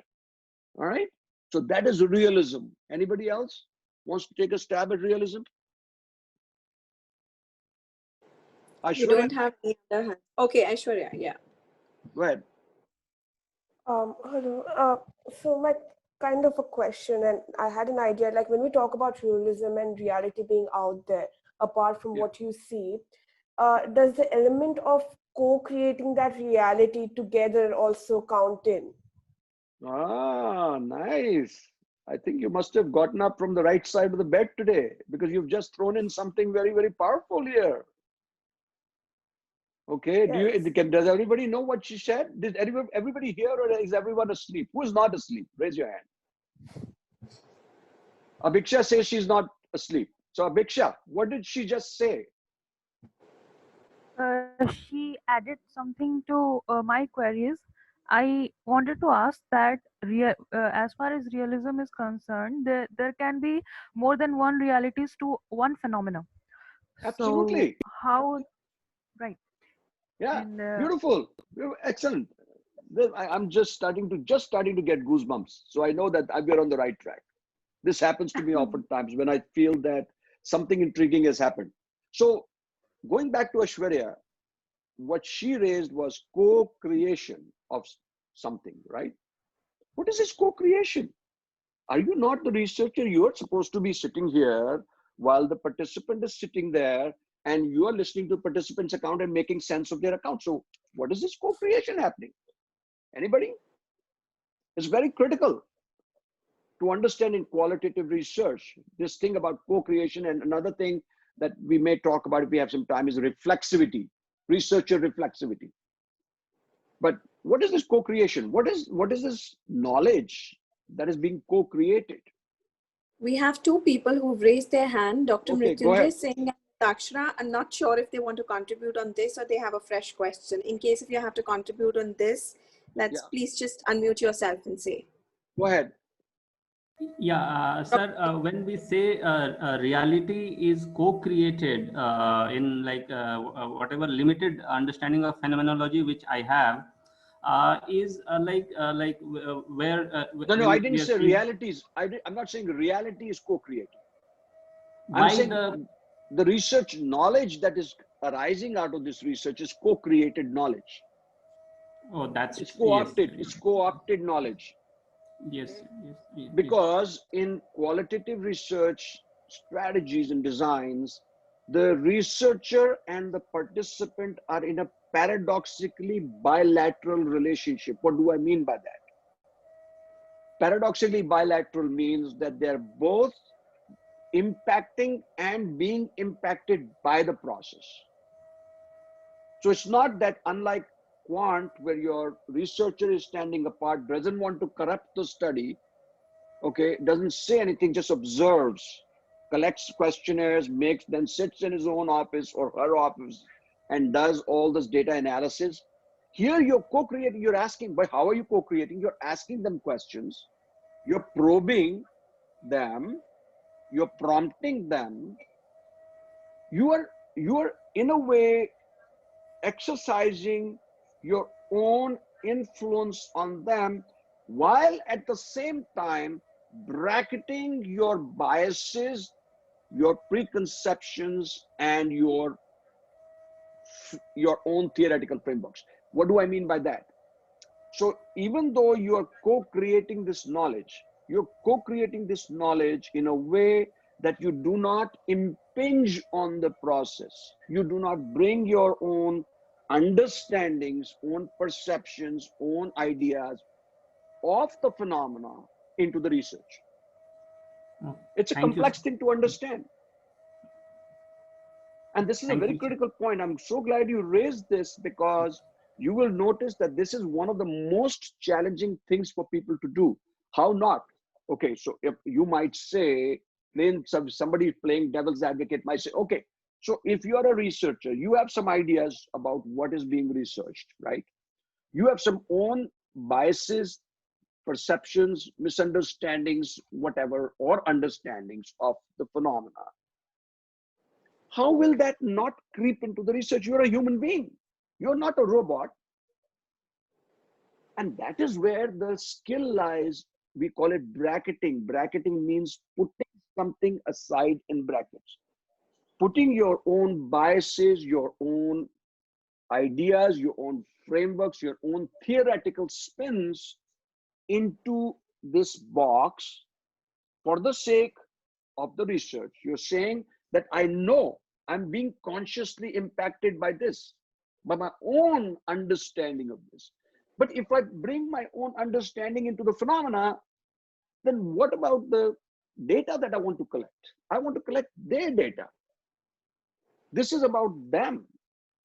Speaker 1: All right. So that is realism. Anybody else wants to take a stab at realism?
Speaker 2: You don't have any other hand. Okay, Aishwarya, yeah.
Speaker 1: Go ahead.
Speaker 9: Hello. So my kind of a question, and I had an idea, like when we talk about realism and reality being out there, apart from what you see, does the element of co-creating that reality together also count in?
Speaker 1: Ah, nice. I think you must have gotten up from the right side of the bed today, because you've just thrown in something very powerful here. Okay, yes. Does everybody know what she said? Did everybody hear, or is everyone asleep? Who is not asleep? Raise your hand. Abhiksha says she's not asleep. So Abhiksha, what did she just say?
Speaker 11: she added something to my queries. I wanted to ask that as far as realism is concerned, there can be more than one realities to one phenomena. So
Speaker 1: Absolutely.
Speaker 11: how, right?
Speaker 1: Yeah.
Speaker 11: And
Speaker 1: Beautiful. Excellent. I'm just starting to get goosebumps. So I know that we're on the right track. This happens to me oftentimes when I feel that something intriguing has happened. So going back to Aishwarya, what she raised was co-creation of something, right? What is this co-creation? Are you not the researcher? You're supposed to be sitting here while the participant is sitting there and you are listening to participant's account and making sense of their account. So what is this co-creation happening? Anybody? It's very critical to understand in qualitative research, this thing about co-creation. And another thing that we may talk about if we have some time is reflexivity, researcher reflexivity. But what is this co-creation? What is this knowledge that is being co-created?
Speaker 2: We have two people who've raised their hand, Dr.
Speaker 1: Okay, go
Speaker 2: Mrityunjay
Speaker 1: ahead.
Speaker 2: Singh and Dakshra. I'm not sure if they want to contribute on this or they have a fresh question. In case if you have to contribute on this, please just unmute yourself and say.
Speaker 1: Go ahead.
Speaker 6: Yeah, sir, when we say reality is co-created in like whatever limited understanding of phenomenology which I have, is where
Speaker 1: No, I didn't
Speaker 6: we are
Speaker 1: say
Speaker 6: seeing
Speaker 1: realities. I'm not saying reality is co-created. I'm saying the research knowledge that is arising out of this research is co-created knowledge.
Speaker 6: Oh, that's
Speaker 1: it's co-opted.
Speaker 6: Yes.
Speaker 1: It's co-opted knowledge.
Speaker 6: Yes.
Speaker 1: Because in qualitative research strategies and designs, the researcher and the participant are in a paradoxically bilateral relationship. What do I mean by that? Paradoxically bilateral means that they're both impacting and being impacted by the process. So it's not that, unlike quant, where your researcher is standing apart, doesn't want to corrupt the study, okay, doesn't say anything, just observes, collects questionnaires, then sits in his own office or her office and does all this data analysis. Here you're co-creating, you're asking, but how are you co-creating? You're asking them questions, you're probing them, you're prompting them, you are in a way exercising your own influence on them, while at the same time bracketing your biases, your preconceptions, and your own theoretical frameworks. What do I mean by that? So even though you are co-creating this knowledge, you're co-creating this knowledge in a way that you do not impinge on the process. You do not bring your own understandings, own perceptions, own ideas of the phenomena into the research. It's a complex thing to understand. And this is a very critical point. I'm so glad you raised this, because you will notice that this is one of the most challenging things for people to do. How not? Okay, so if you might say, somebody playing devil's advocate might say, okay, so if you are a researcher, you have some ideas about what is being researched, right? You have some own biases, perceptions, misunderstandings, whatever, or understandings of the phenomena. How will that not creep into the research? You're a human being. You're not a robot. And that is where the skill lies. We call it bracketing. Bracketing means putting something aside in brackets. Putting your own biases, your own ideas, your own frameworks, your own theoretical spins into this box for the sake of the research. You're saying that I know I'm being consciously impacted by this, by my own understanding of this. But if I bring my own understanding into the phenomena, then what about the data that I want to collect? I want to collect their data. This is about them.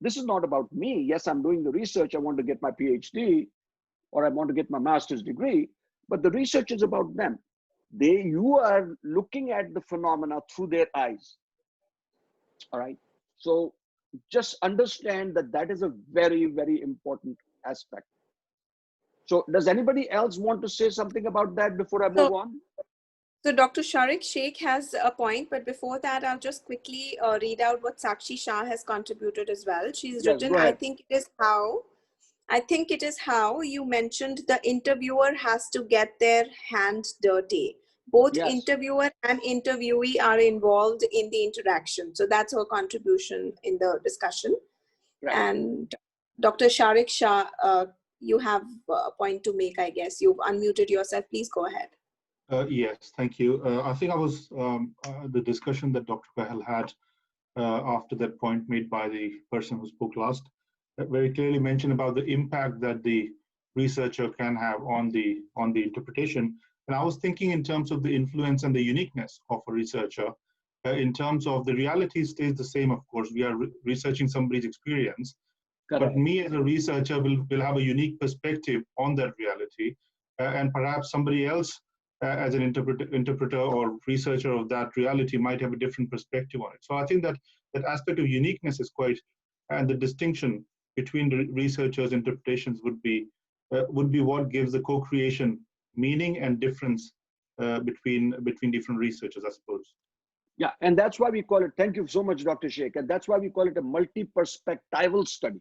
Speaker 1: This is not about me. Yes, I'm doing the research. I want to get my PhD, or I want to get my master's degree, but the research is about them. You are looking at the phenomena through their eyes. All right. So just understand that that is a very, very important aspect. So does anybody else want to say something about that before I move on?
Speaker 2: So Dr. Sharik Sheikh has a point, but before that, I'll just quickly read out what Sakshi Shah has contributed as well. She's written, I think it is how you mentioned the interviewer has to get their hands dirty. Both interviewer and interviewee are involved in the interaction. So that's her contribution in the discussion. Right. And Dr. Sharik Shah, you have a point to make, I guess. You've unmuted yourself. Please go ahead.
Speaker 8: Yes, thank you. I think I was the discussion that Dr. Pahal had after that point made by the person who spoke last, very clearly mentioned about the impact that the researcher can have on the interpretation. And I was thinking in terms of the influence and the uniqueness of a researcher. In terms of the reality stays the same, of course. We are researching somebody's experience. Correct. But me as a researcher will have a unique perspective on that reality. And perhaps somebody else as an interpreter or researcher of that reality might have a different perspective on it. So I think that that aspect of uniqueness is quite, and the distinction between the researchers' interpretations would be what gives the co-creation meaning and difference between different researchers, I suppose.
Speaker 1: Yeah, and that's why we call it, thank you so much, Dr. Sheikh, and that's why we call it a multi-perspectival study.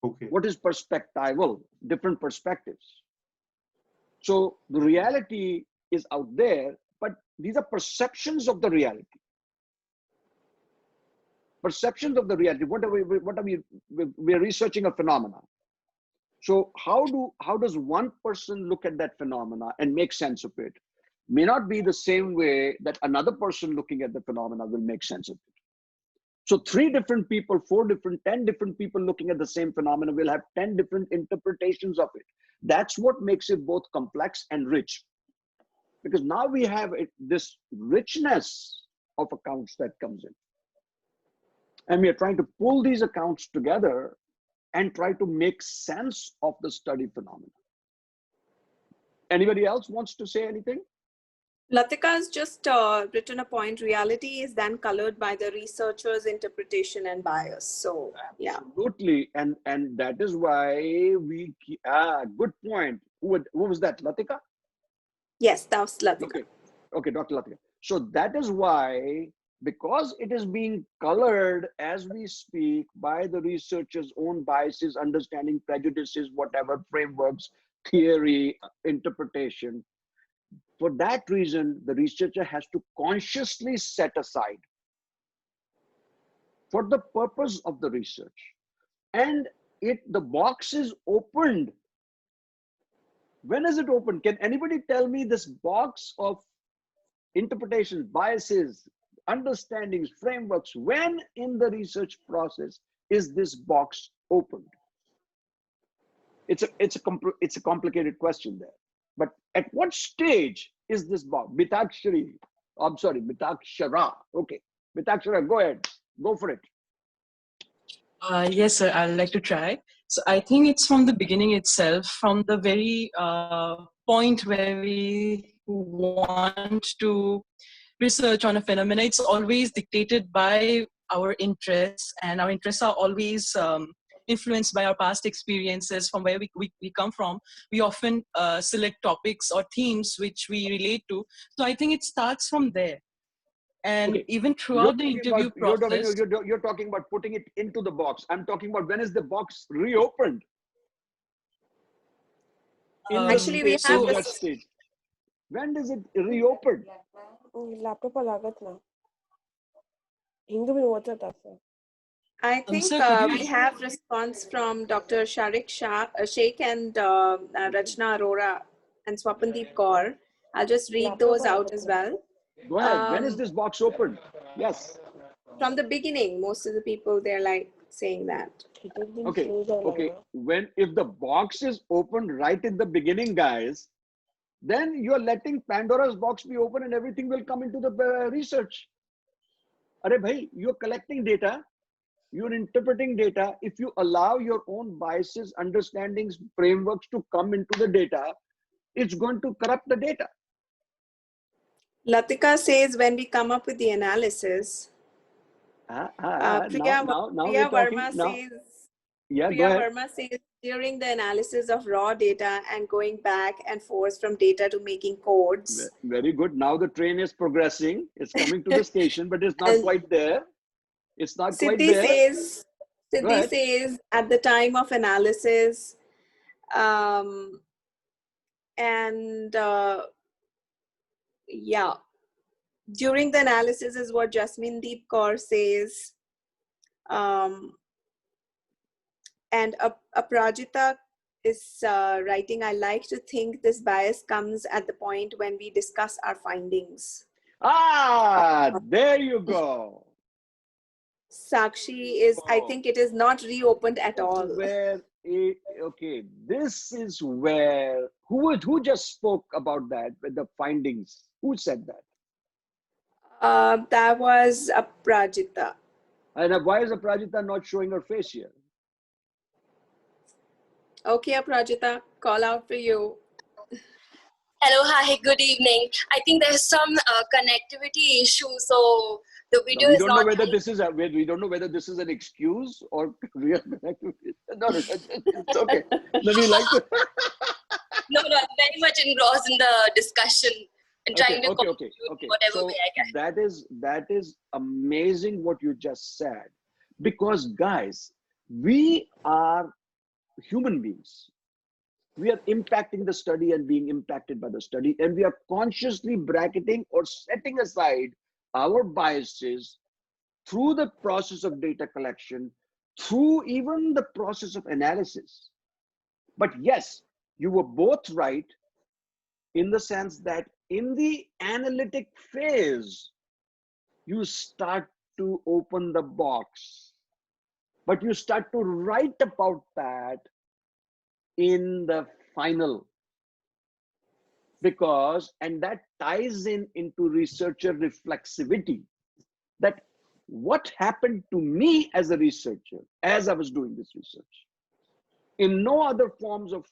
Speaker 8: Okay.
Speaker 1: What is perspectival? Different perspectives. So the reality is out there, but these are perceptions of the reality. Perceptions of the reality. We're researching a phenomena. So how does one person look at that phenomena and make sense of it? May not be the same way that another person looking at the phenomena will make sense of it. So 3 different people, 4 different, 10 different people looking at the same phenomena will have 10 different interpretations of it. That's what makes it both complex and rich. Because now we have this richness of accounts that comes in. And we are trying to pull these accounts together and try to make sense of the study phenomena. Anybody else wants to say anything?
Speaker 2: Latika has just written a point. Reality is then colored by the researcher's interpretation and bias. So, yeah.
Speaker 1: Absolutely. And that is why we, good point. Who was that, Latika?
Speaker 2: Yes, that was Latika.
Speaker 1: Okay, Dr. Latika. So that is why, because it is being colored as we speak by the researcher's own biases, understanding, prejudices, whatever, frameworks, theory, interpretation, for that reason, the researcher has to consciously set aside for the purpose of the research. And the box is opened. When is it open? Can anybody tell me this box of interpretations, biases, understandings, frameworks, when in the research process is this box opened? It's a complicated question there. But at what stage is this box? Mitakshari. I'm sorry, Mitakshara. Okay, Mitakshara, go ahead. Go for it.
Speaker 12: Yes, sir, I'd like to try. So I think it's from the beginning itself, from the very point where we want to research on a phenomenon. It's always dictated by our interests, and our interests are always influenced by our past experiences from where we come from. We often select topics or themes which we relate to. So I think it starts from there. And even throughout the interview process.
Speaker 1: You're talking about putting it into the box. I'm talking about when is the box reopened?
Speaker 2: Actually, we have
Speaker 1: that stage. When does it reopen?
Speaker 2: I think we have response from Dr. Sharik Sheikh and Rachna Arora and Swapandeep Kaur. I'll just read those out as well.
Speaker 1: Go ahead. When is this box open? Yes.
Speaker 2: From the beginning, most of the people, they're like saying that.
Speaker 1: Okay. If the box is opened right in the beginning, guys, then you're letting Pandora's box be open and everything will come into the research. Arey bhai, you're collecting data, you're interpreting data. If you allow your own biases, understandings, frameworks to come into the data, it's going to corrupt the data.
Speaker 2: Latika says when we come up with the analysis. Priya,
Speaker 1: now
Speaker 2: Priya
Speaker 1: we're talking.
Speaker 2: Verma
Speaker 1: Now,
Speaker 2: says,
Speaker 1: yeah, go
Speaker 2: Priya
Speaker 1: ahead.
Speaker 2: Verma says, during the analysis of raw data and going back and forth from data to making codes.
Speaker 1: Very good. Now the train is progressing. It's coming to the station, but it's not quite there. It's not quite there.
Speaker 2: Siddhi says, at the time of analysis, yeah, during the analysis is what Jasmindeep Kaur says. And Aprajita is writing, I like to think this bias comes at the point when we discuss our findings.
Speaker 1: There you go.
Speaker 2: Sakshi is, I think it is not reopened at all.
Speaker 1: Okay, this is where, who just spoke about that with the findings? Who said that?
Speaker 2: That was Aprajita.
Speaker 1: And why is Aprajita not showing her face here?
Speaker 2: Okay, Aprajita, call out for you.
Speaker 13: Hello, hi, good evening. I think there's some connectivity issue, so the video
Speaker 1: we
Speaker 13: is
Speaker 1: don't
Speaker 13: not.
Speaker 1: know whether this is we don't know whether this is an excuse or real connectivity. No, it's okay. No, we like to.
Speaker 13: No, I'm very much engrossed in the discussion and trying to contribute whatever
Speaker 1: so
Speaker 13: way I can.
Speaker 1: That is amazing what you just said, because guys, we are human beings. We are impacting the study and being impacted by the study, and we are consciously bracketing or setting aside our biases through the process of data collection, through even the process of analysis. But yes, you were both right in the sense that in the analytic phase, you start to open the box, but you start to write about that in the final, because, and that ties into researcher reflexivity, that what happened to me as a researcher as I was doing this research. In no other forms of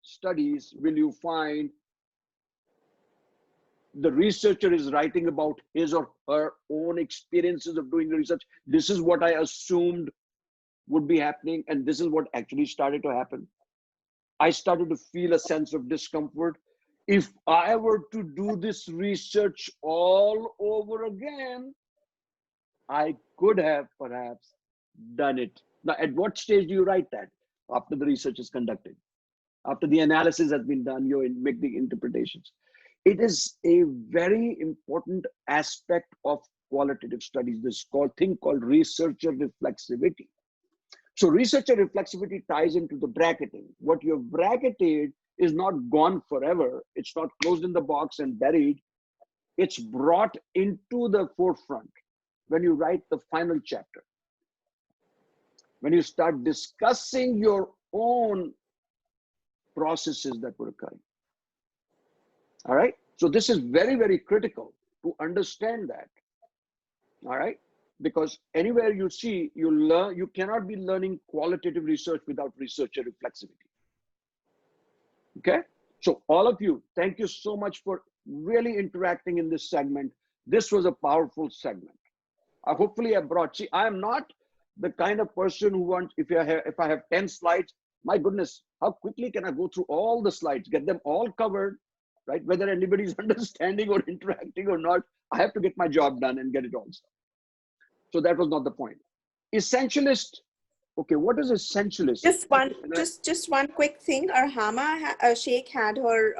Speaker 1: studies will you find the researcher is writing about his or her own experiences of doing the research. This is what I assumed would be happening, and this is what actually started to happen. I started to feel a sense of discomfort. If I were to do this research all over again, I could have perhaps done it. Now, at what stage do you write that? After the research is conducted, after the analysis has been done, you make the interpretations. It is a very important aspect of qualitative studies, this thing called researcher reflexivity. So researcher reflexivity ties into the bracketing. What you've bracketed is not gone forever. It's not closed in the box and buried. It's brought into the forefront when you write the final chapter. When you start discussing your own processes that were occurring. All right. So this is very, very critical to understand that. All right. Because anywhere you see, you learn, you cannot be learning qualitative research without researcher reflexivity. Okay. So all of you, thank you so much for really interacting in this segment. This was a powerful segment. Hopefully I brought, see, I am not the kind of person who wants, if I have 10 slides, my goodness, how quickly can I go through all the slides, get them all covered, right? Whether anybody's understanding or interacting or not, I have to get my job done and get it all done. So that was not the point. Essentialist. Okay, what is essentialist?
Speaker 2: Just one quick thing. Arhama Sheikh had her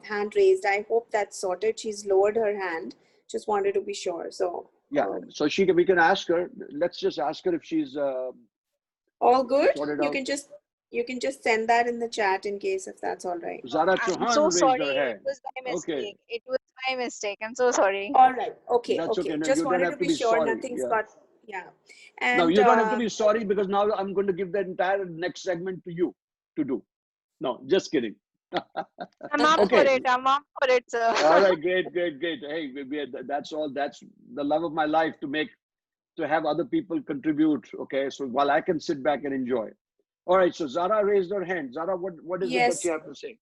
Speaker 2: hand raised. I hope that's sorted. She's lowered her hand. Just wanted to be sure. So
Speaker 1: yeah, so we can ask her. Let's just ask her if she's
Speaker 2: all good. You can just send that in the chat in case if that's all right.
Speaker 1: Zara
Speaker 7: I'm so sorry. It was my mistake.
Speaker 1: Okay.
Speaker 7: It was my mistake. I'm so sorry.
Speaker 2: All right. Okay.
Speaker 1: That's okay. No,
Speaker 2: just wanted to be sure
Speaker 1: sorry.
Speaker 2: nothing's got. Yeah. And
Speaker 1: no, you don't have to be sorry, because now I'm going to give the entire next segment to you to do. No, just kidding.
Speaker 7: I'm up for it. I'm up for it, sir.
Speaker 1: All right, great. Hey, that's all. That's the love of my life, to have other people contribute. Okay, so while I can sit back and enjoy. All right, so Zara raised her hand. Zara, what is it that you have to say?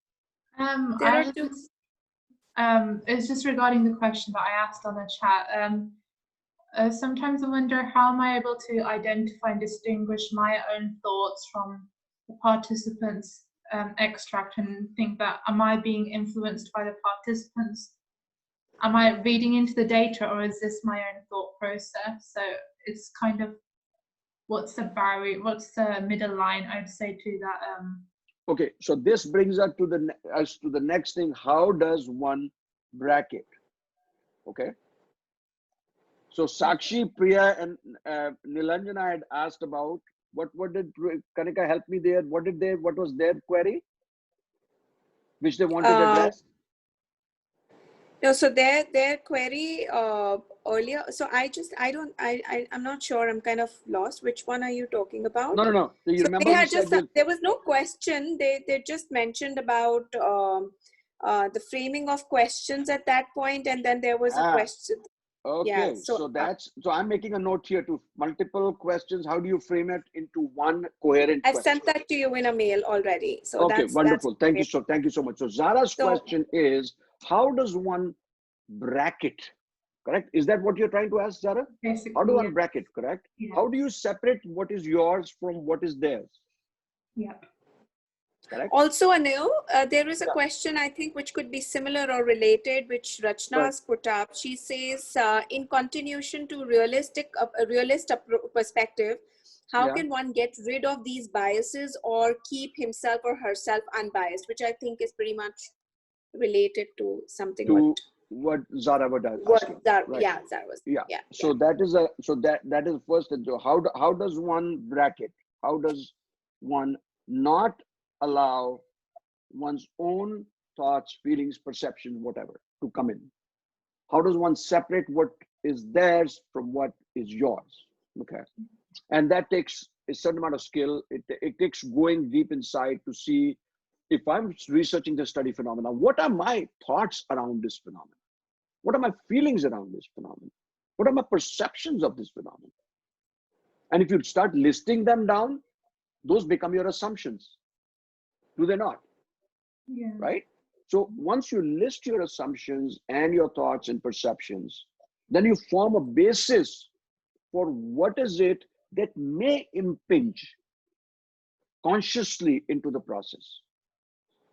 Speaker 10: It's just regarding the question that I asked on the chat. sometimes I wonder, how am I able to identify and distinguish my own thoughts from the participants' extract, and think that, am I being influenced by the participants? Am I reading into the data, or is this my own thought process? So it's kind of, what's the barrier, what's the middle line, I'd say, to that?
Speaker 1: Okay, so this brings us to the next thing. How does one bracket? Okay. So Sakshi, Priya, and Nilanjana had asked about what did Kanika help me there? What was their query, which they wanted addressed?
Speaker 2: No, so their query earlier. So I'm not sure. I'm kind of lost. Which one are you talking about?
Speaker 1: No. So you remember
Speaker 2: they had there was no question. They just mentioned about the framing of questions at that point, and then there was a question.
Speaker 1: Okay, yeah, so I'm making a note here to multiple questions. How do you frame it into one coherent
Speaker 2: I've
Speaker 1: question?
Speaker 2: sent that to you in a mail already. So
Speaker 1: okay, wonderful. Thank you so much. So Zara's question is, how does one bracket? Correct? Is that what you're trying to ask, Zara?
Speaker 10: Basically,
Speaker 1: how do one bracket? Correct?
Speaker 10: Yeah.
Speaker 1: How do you separate what is yours from what is theirs?
Speaker 10: Yeah.
Speaker 1: Correct?
Speaker 2: Also, Anil, there is a question, I think, which could be similar or related, which Rachna has put up. She says, in continuation to realist perspective, how can one get rid of these biases or keep himself or herself unbiased? Which I think is pretty much related to something
Speaker 1: what Zara was asking.
Speaker 2: Zara was.
Speaker 1: Yeah. So that is that is first. How does one bracket? How does one not allow one's own thoughts, feelings, perceptions, whatever, to come in? How does one separate what is theirs from what is yours? Okay. And that takes a certain amount of skill. It takes going deep inside to see, if I'm researching the study phenomena, what are my thoughts around this phenomenon? What are my feelings around this phenomenon? What are my perceptions of this phenomenon? And if you start listing them down, those become your assumptions. Do they not?
Speaker 10: Yeah.
Speaker 1: Right? So once you list your assumptions and your thoughts and perceptions, then you form a basis for what is it that may impinge consciously into the process.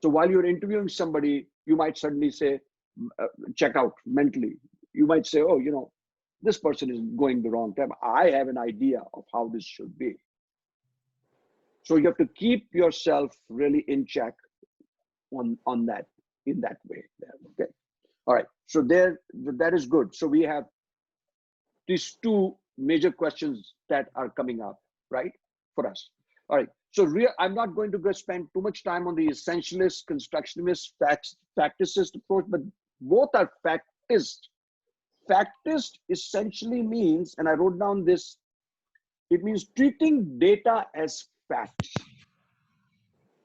Speaker 1: So while you're interviewing somebody, you might suddenly say, check out mentally. You might say, oh, this person is going the wrong time. I have an idea of how this should be. So you have to keep yourself really in check on that, in that way. Okay. All right. So that is good. So we have these two major questions that are coming up, right, for us. All right. So I'm not going to spend too much time on the essentialist, constructionist, facticist approach, but both are factist. Factist essentially means, and I wrote down this, it means treating data as facts.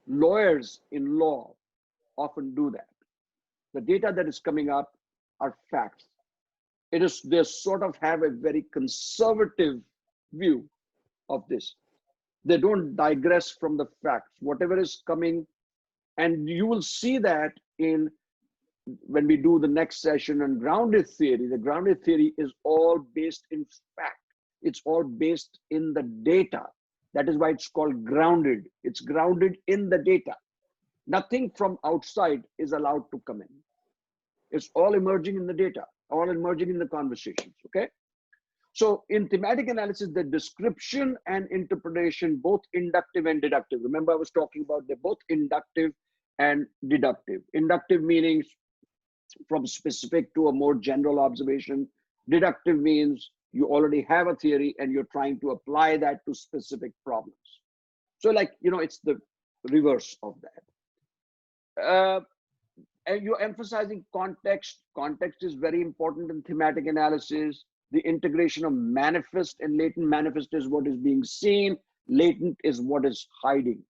Speaker 1: Lawyers in law often do that. The data that is coming up are facts. They sort of have a very conservative view of this. They don't digress from the facts, whatever is coming. And you will see that when we do the next session on grounded theory. The grounded theory is all based in fact. It's all based in the data. That is why it's called grounded. It's grounded in the data. Nothing from outside is allowed to come in. It's all emerging in the data, all emerging in the conversations, okay? So in thematic analysis, the description and interpretation, both inductive and deductive. Remember, I was talking about they're both inductive and deductive. Inductive meaning from specific to a more general observation. Deductive means you already have a theory and you're trying to apply that to specific problems. So it's the reverse of that. And you're emphasizing context. Context is very important in thematic analysis. The integration of manifest and latent. Manifest is what is being seen. Latent is what is hiding,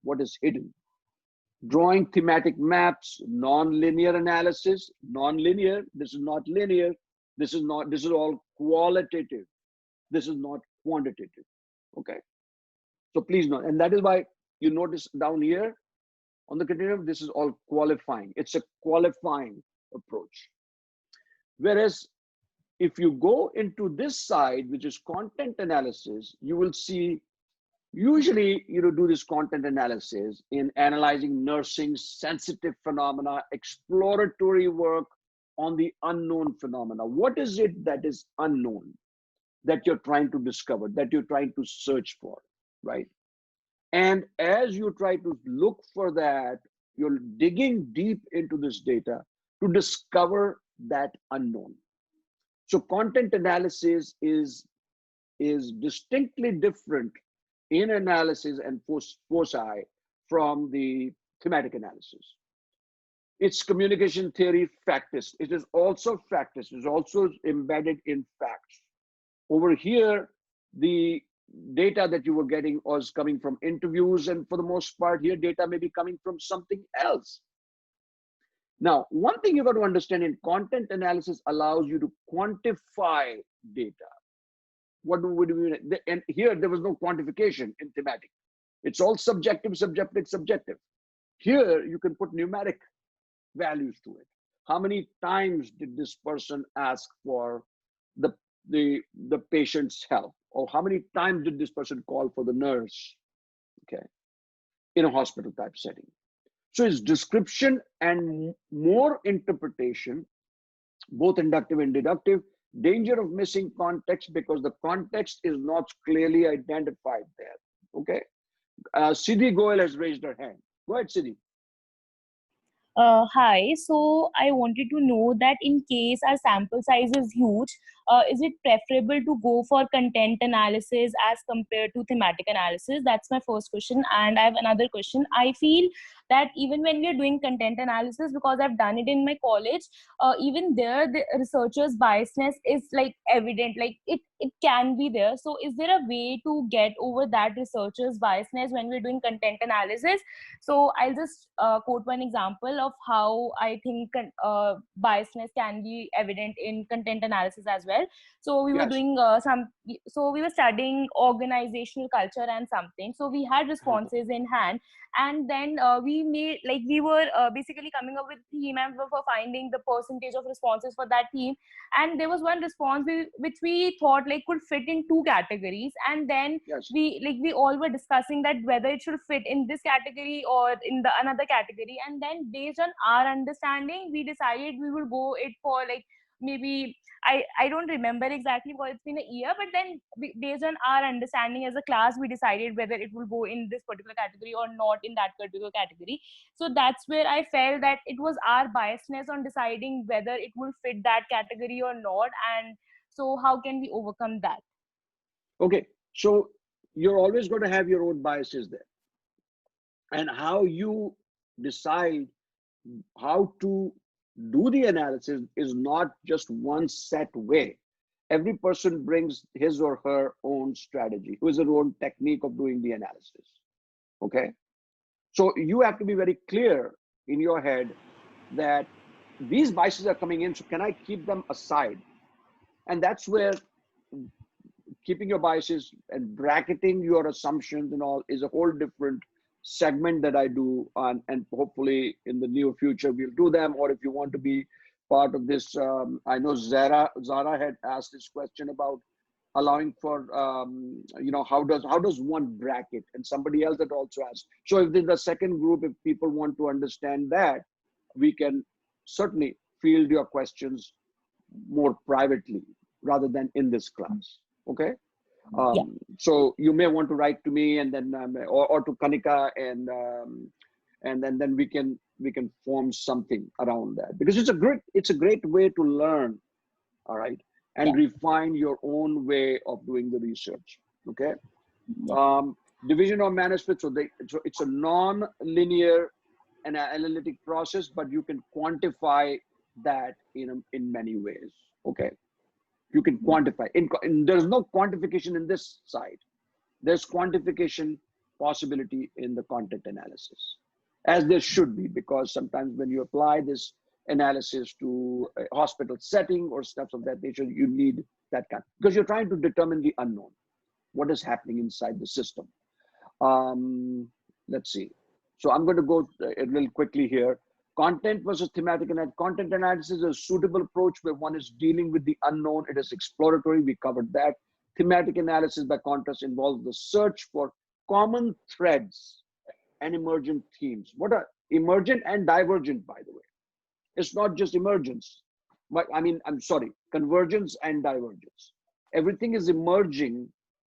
Speaker 1: what is hidden. Drawing thematic maps, non-linear analysis. Non-linear, this is not linear. This is all qualitative. This is not quantitative, okay? So please note, and that is why you notice down here on the continuum, this is all qualifying. It's a qualifying approach. Whereas if you go into this side, which is content analysis, you will see usually you do this content analysis in analyzing nursing sensitive phenomena, exploratory work on the unknown phenomena. What is it that is unknown that you're trying to discover, that you're trying to search for, right? And as you try to look for that, you're digging deep into this data to discover that unknown. So content analysis is distinctly different in analysis and foci from the thematic analysis. It's communication theory factist. It is also factist. It's also embedded in facts. Over here, the data that you were getting was coming from interviews, and for the most part here, data may be coming from something else. Now, one thing you got to understand, in content analysis allows you to quantify data. What would we mean? And here there was no quantification in thematic. It's all subjective, subjective, subjective. Here you can put numeric values to it. How many times did this person ask for the patient's help? Or how many times did this person call for the nurse? Okay, in a hospital type setting. So it's description and more interpretation, both inductive and deductive. Danger of missing context because the context is not clearly identified there. Okay, Siddhi Goel has raised her hand. Go ahead, Siddhi.
Speaker 14: Hi, so I wanted to know that in case our sample size is huge, is it preferable to go for content analysis as compared to thematic analysis? That's my first question. And I have another question. I feel that even when we are doing content analysis, because I've done it in my college, even there the researchers' biasness is like evident, like it can be there. So is there a way to get over that researchers' biasness when we're doing content analysis? So I'll just quote one example of how I think biasness can be evident in content analysis as well. So we were doing we were studying organizational culture and something. So we had responses in hand, and then we were basically coming up with a theme and for finding the percentage of responses for that theme. And there was one response which we thought like could fit in two categories, and then we all were discussing that whether it should fit in this category or in the another category. And then based on our understanding, we decided we would go it for like maybe I don't remember exactly because it's been a year, but then based on our understanding as a class, we decided whether it will go in this particular category or not in that particular category. So that's where I felt that it was our biasness on deciding whether it will fit that category or not. And so how can we overcome that?
Speaker 1: Okay, so you're always going to have your own biases there. And how you decide how to do the analysis is not just one set way. Every person brings his or her own strategy, his or her own technique of doing the analysis. Okay, so you have to be very clear in your head that these biases are coming in, so can I keep them aside? And that's where keeping your biases and bracketing your assumptions and all is a whole different segment that I do on, and hopefully in the near future we'll do them. Or if you want to be part of this, I know Zara had asked this question about allowing for how does one bracket, and somebody else had also asked. So if there's a second group, if people want to understand that, we can certainly field your questions more privately rather than in this class. Okay. So you may want to write to me, and then or to Kanika, and then we can form something around that, because it's a great way to learn, all right, and refine your own way of doing the research. Okay. Division of manuscripts, so it's a non-linear and analytic process, but you can quantify that in many ways. Okay. You can quantify. There's no quantification in this side. There's quantification possibility in the content analysis, as there should be, because sometimes when you apply this analysis to a hospital setting or stuff of that nature, you need that kind, because you're trying to determine the unknown, what is happening inside the system. Let's see. So I'm going to go a little quickly here. Content versus thematic analysis. Content analysis is a suitable approach where one is dealing with the unknown. It is exploratory. We covered that. Thematic analysis, by contrast, involves the search for common threads and emergent themes. What are emergent and divergent, by the way? It's not just emergence. But I'm sorry, convergence and divergence. Everything is emerging,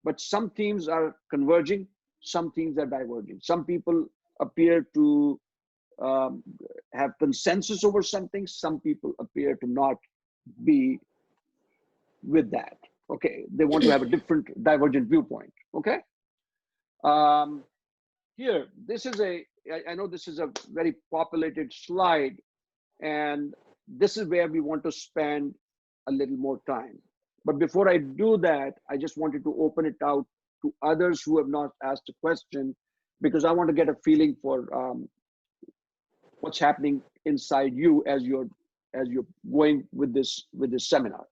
Speaker 1: but some themes are converging, some themes are diverging. Some people appear to have consensus over something. Some people appear to not be with that. Okay, they want to have a different divergent viewpoint. Okay. Here, this is I know this is a very populated slide, and this is where we want to spend a little more time. But before I do that, I just wanted to open it out to others who have not asked a question, because I want to get a feeling for what's happening inside you as you're going with this seminar.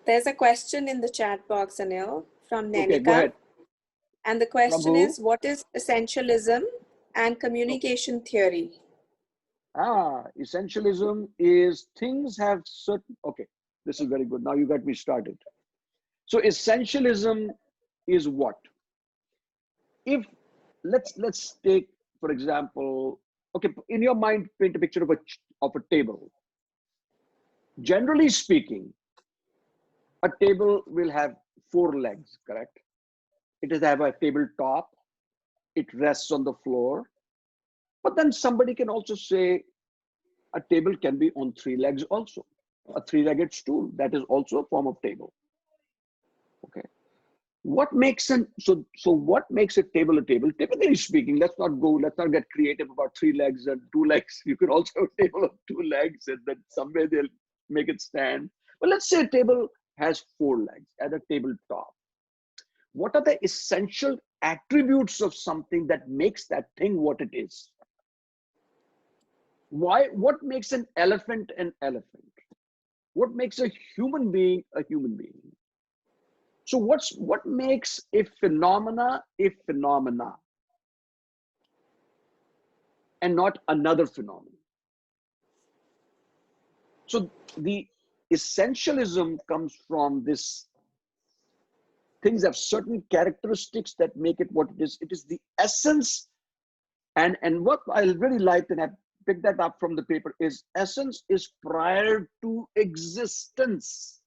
Speaker 2: There's a question in the chat box, Anil, from Nenika.
Speaker 1: Okay, go ahead.
Speaker 2: And the question is, what is essentialism and communication theory?
Speaker 1: Essentialism is things have certain, okay, this is very good. Now you got me started. So essentialism is what? If, let's take, for example, okay, in your mind, paint a picture of a table. Generally speaking, a table will have 4 legs, correct? It will have a tabletop. It rests on the floor. But then somebody can also say a table can be on 3 legs also. A 3-legged stool, that is also a form of table. Okay. What makes what makes a table a table? Typically speaking, let's not get creative about 3 legs and 2 legs. You could also have a table of 2 legs, and then somewhere they'll make it stand. But let's say a table has 4 legs at a tabletop. What are the essential attributes of something that makes that thing what it is? What makes an elephant an elephant? What makes a human being a human being? So what makes a phenomena and not another phenomenon? So the essentialism comes from this. Things have certain characteristics that make it what it is. It is the essence. And what I really liked, and I picked that up from the paper, is essence is prior to existence.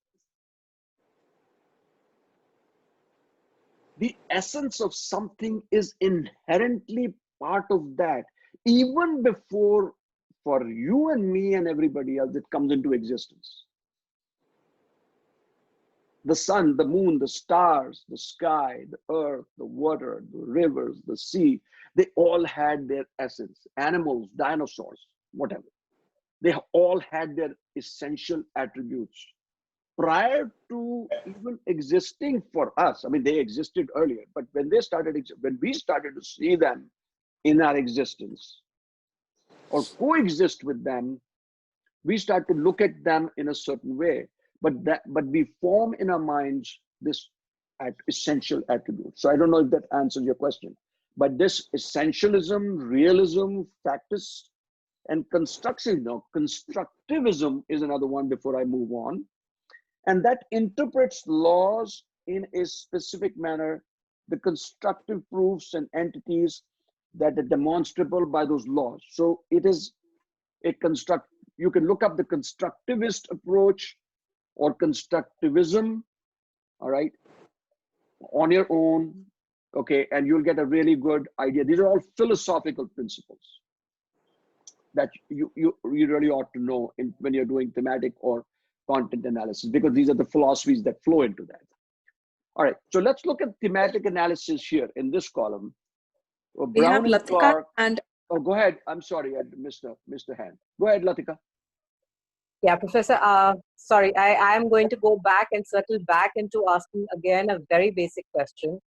Speaker 1: The essence of something is inherently part of that, even before, for you and me and everybody else, it comes into existence. The sun, the moon, the stars, the sky, the earth, the water, the rivers, the sea, they all had their essence. Animals, dinosaurs, whatever. They all had their essential attributes. Prior to even existing for us, I mean, they existed earlier, but when we started to see them in our existence or coexist with them, we start to look at them in a certain way. But we form in our minds this essential attribute. So I don't know if that answers your question, but this essentialism, realism, factus, and constructivism is another one before I move on. And that interprets laws in a specific manner, the constructive proofs and entities that are demonstrable by those laws. So it is a you can look up the constructivist approach or constructivism, all right, on your own, okay, and you'll get a really good idea. These are all philosophical principles that you really ought to know when you're doing thematic or content analysis, because these are the philosophies that flow into that. All right, so let's look at thematic analysis here in this column.
Speaker 2: We have Latika and...
Speaker 1: Oh, go ahead. I'm sorry, I missed a hand. Go ahead, Latika.
Speaker 15: Yeah, Professor, sorry, I am going to go back and circle back into asking again a very basic question.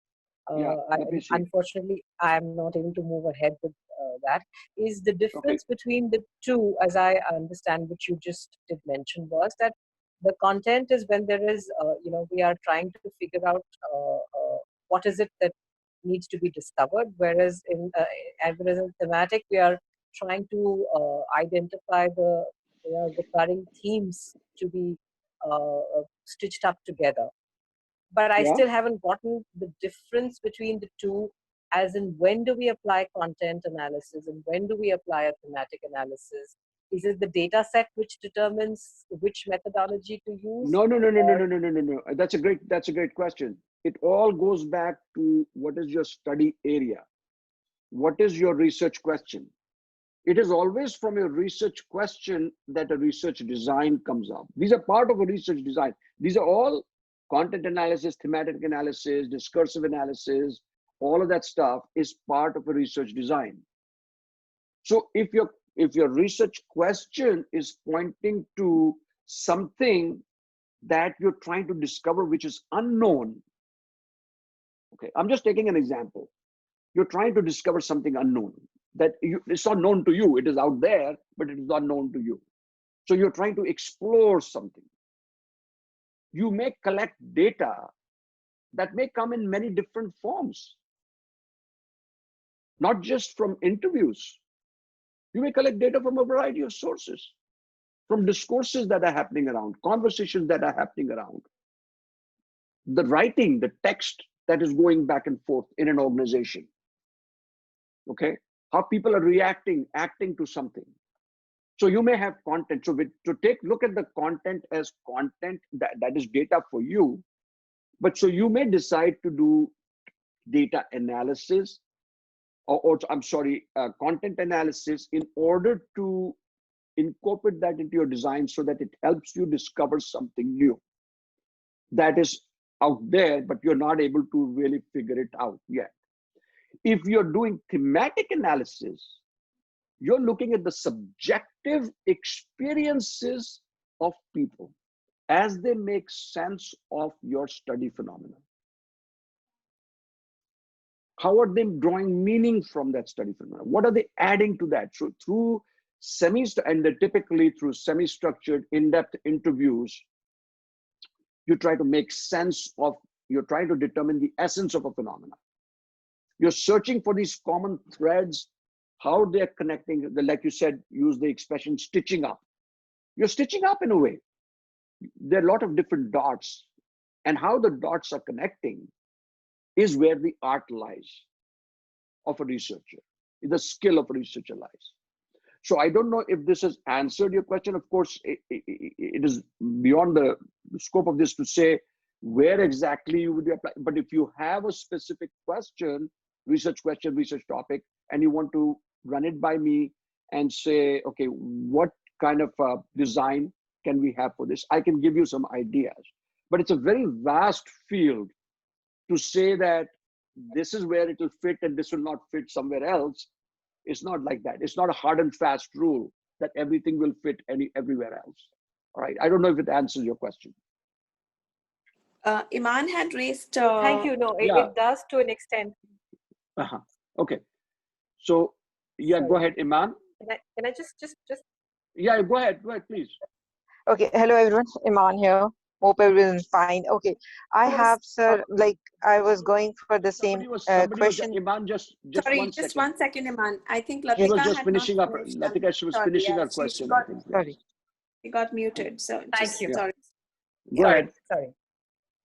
Speaker 15: Unfortunately, I am not able to move ahead with that. Is the difference between the two, as I understand, which you just did mention, was that the content is when there is, we are trying to figure out what is it that needs to be discovered, whereas in thematic, we are trying to identify the recurring themes to be stitched up together. But I still haven't gotten the difference between the two, as in when do we apply content analysis and when do we apply a thematic analysis? Is it the data set which determines which methodology to use?
Speaker 1: No. That's a great question. It all goes back to what is your study area? What is your research question? It is always from your research question that a research design comes up. These are part of a research design. These are all content analysis, thematic analysis, discursive analysis, all of that stuff is part of a research design. So if your research question is pointing to something that you're trying to discover which is unknown, okay, I'm just taking an example. You're trying to discover something unknown that it's not known to you. It is out there, but it is not known to you. So you're trying to explore something. You may collect data that may come in many different forms, not just from interviews. You may collect data from a variety of sources, from discourses that are happening around, conversations that are happening around, the writing, the text that is going back and forth in an organization. Okay, how people are reacting, acting to something. So you may have content. So look at the content as content that is data for you. But so you may decide to do data analysis, content analysis in order to incorporate that into your design so that it helps you discover something new that is out there, but you're not able to really figure it out yet. If you're doing thematic analysis, you're looking at the subjective experiences of people as they make sense of your study phenomena. How are they drawing meaning from that study phenomena? What are they adding to that? So through typically through semi-structured, in-depth interviews, you try to make sense of, you're trying to determine the essence of a phenomena. You're searching for these common threads, how they're connecting, like you said, use the expression stitching up. You're stitching up in a way. There are a lot of different dots, and how the dots are connecting is where the art lies of a researcher, the skill of a researcher lies. So I don't know if this has answered your question. Of course, it is beyond the scope of this to say where exactly you would apply. But if you have a specific question, research topic, and you want to run it by me and say, okay, what kind of design can we have for this? I can give you some ideas. But it's a very vast field to say that this is where it will fit and this will not fit somewhere else. It's not like that. It's not a hard and fast rule that everything will fit everywhere else. All right. I don't know if it answers your question.
Speaker 2: Iman had raised.
Speaker 15: Thank you. No, it does to an extent.
Speaker 1: Okay. So yeah,
Speaker 15: Sorry.
Speaker 1: Go ahead, Iman.
Speaker 15: Can I just?
Speaker 1: Yeah, go ahead, please.
Speaker 16: Okay. Hello, everyone. Iman here. Hope everyone's fine. Okay. I have, sir, like I was going for the same question.
Speaker 1: Iman, just
Speaker 2: sorry,
Speaker 1: 1 second.
Speaker 2: Just 1 second, Iman. I think Latika
Speaker 1: she was just finishing up.
Speaker 2: Latika,
Speaker 1: she was finishing her question. I think.
Speaker 16: Sorry.
Speaker 2: She got muted. So
Speaker 15: Thank you.
Speaker 2: Sorry.
Speaker 1: Go ahead.
Speaker 15: Sorry.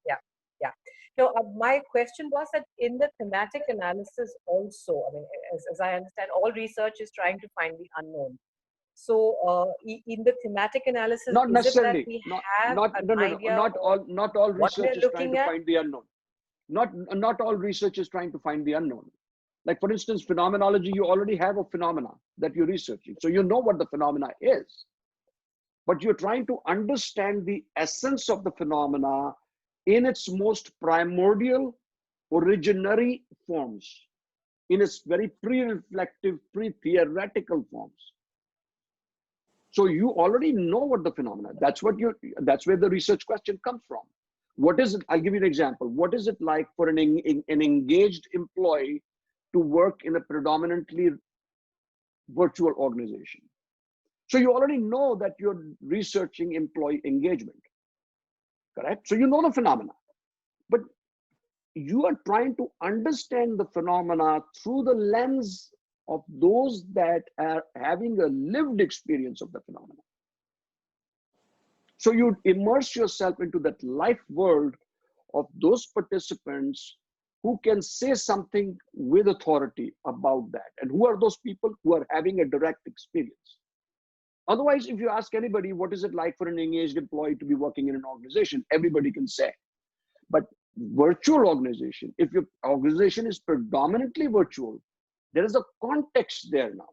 Speaker 15: Yeah. No, my question was that in the thematic analysis also, I mean, as I understand, all research is trying to find the unknown. So in the thematic analysis,
Speaker 1: not necessarily.
Speaker 15: Is it that we have an idea
Speaker 1: not all research is trying to find the unknown. Not all research is trying to find the unknown. Like for instance, phenomenology, you already have a phenomena that you're researching. So you know what the phenomena is. But you're trying to understand the essence of the phenomena in its most primordial, originary forms, in its very pre-reflective, pre-theoretical forms. So you already know what the phenomena. That's where the research question comes from. What is it? I'll give you an example. What is it like for an engaged employee to work in a predominantly virtual organization? So you already know that you're researching employee engagement, correct? So you know the phenomena, but you are trying to understand the phenomena through the lens of those that are having a lived experience of the phenomenon. So you immerse yourself into that life world of those participants who can say something with authority about that. And who are those people who are having a direct experience? Otherwise, if you ask anybody, what is it like for an engaged employee to be working in an organization? Everybody can say. But virtual organization, if your organization is predominantly virtual, there is a context there now.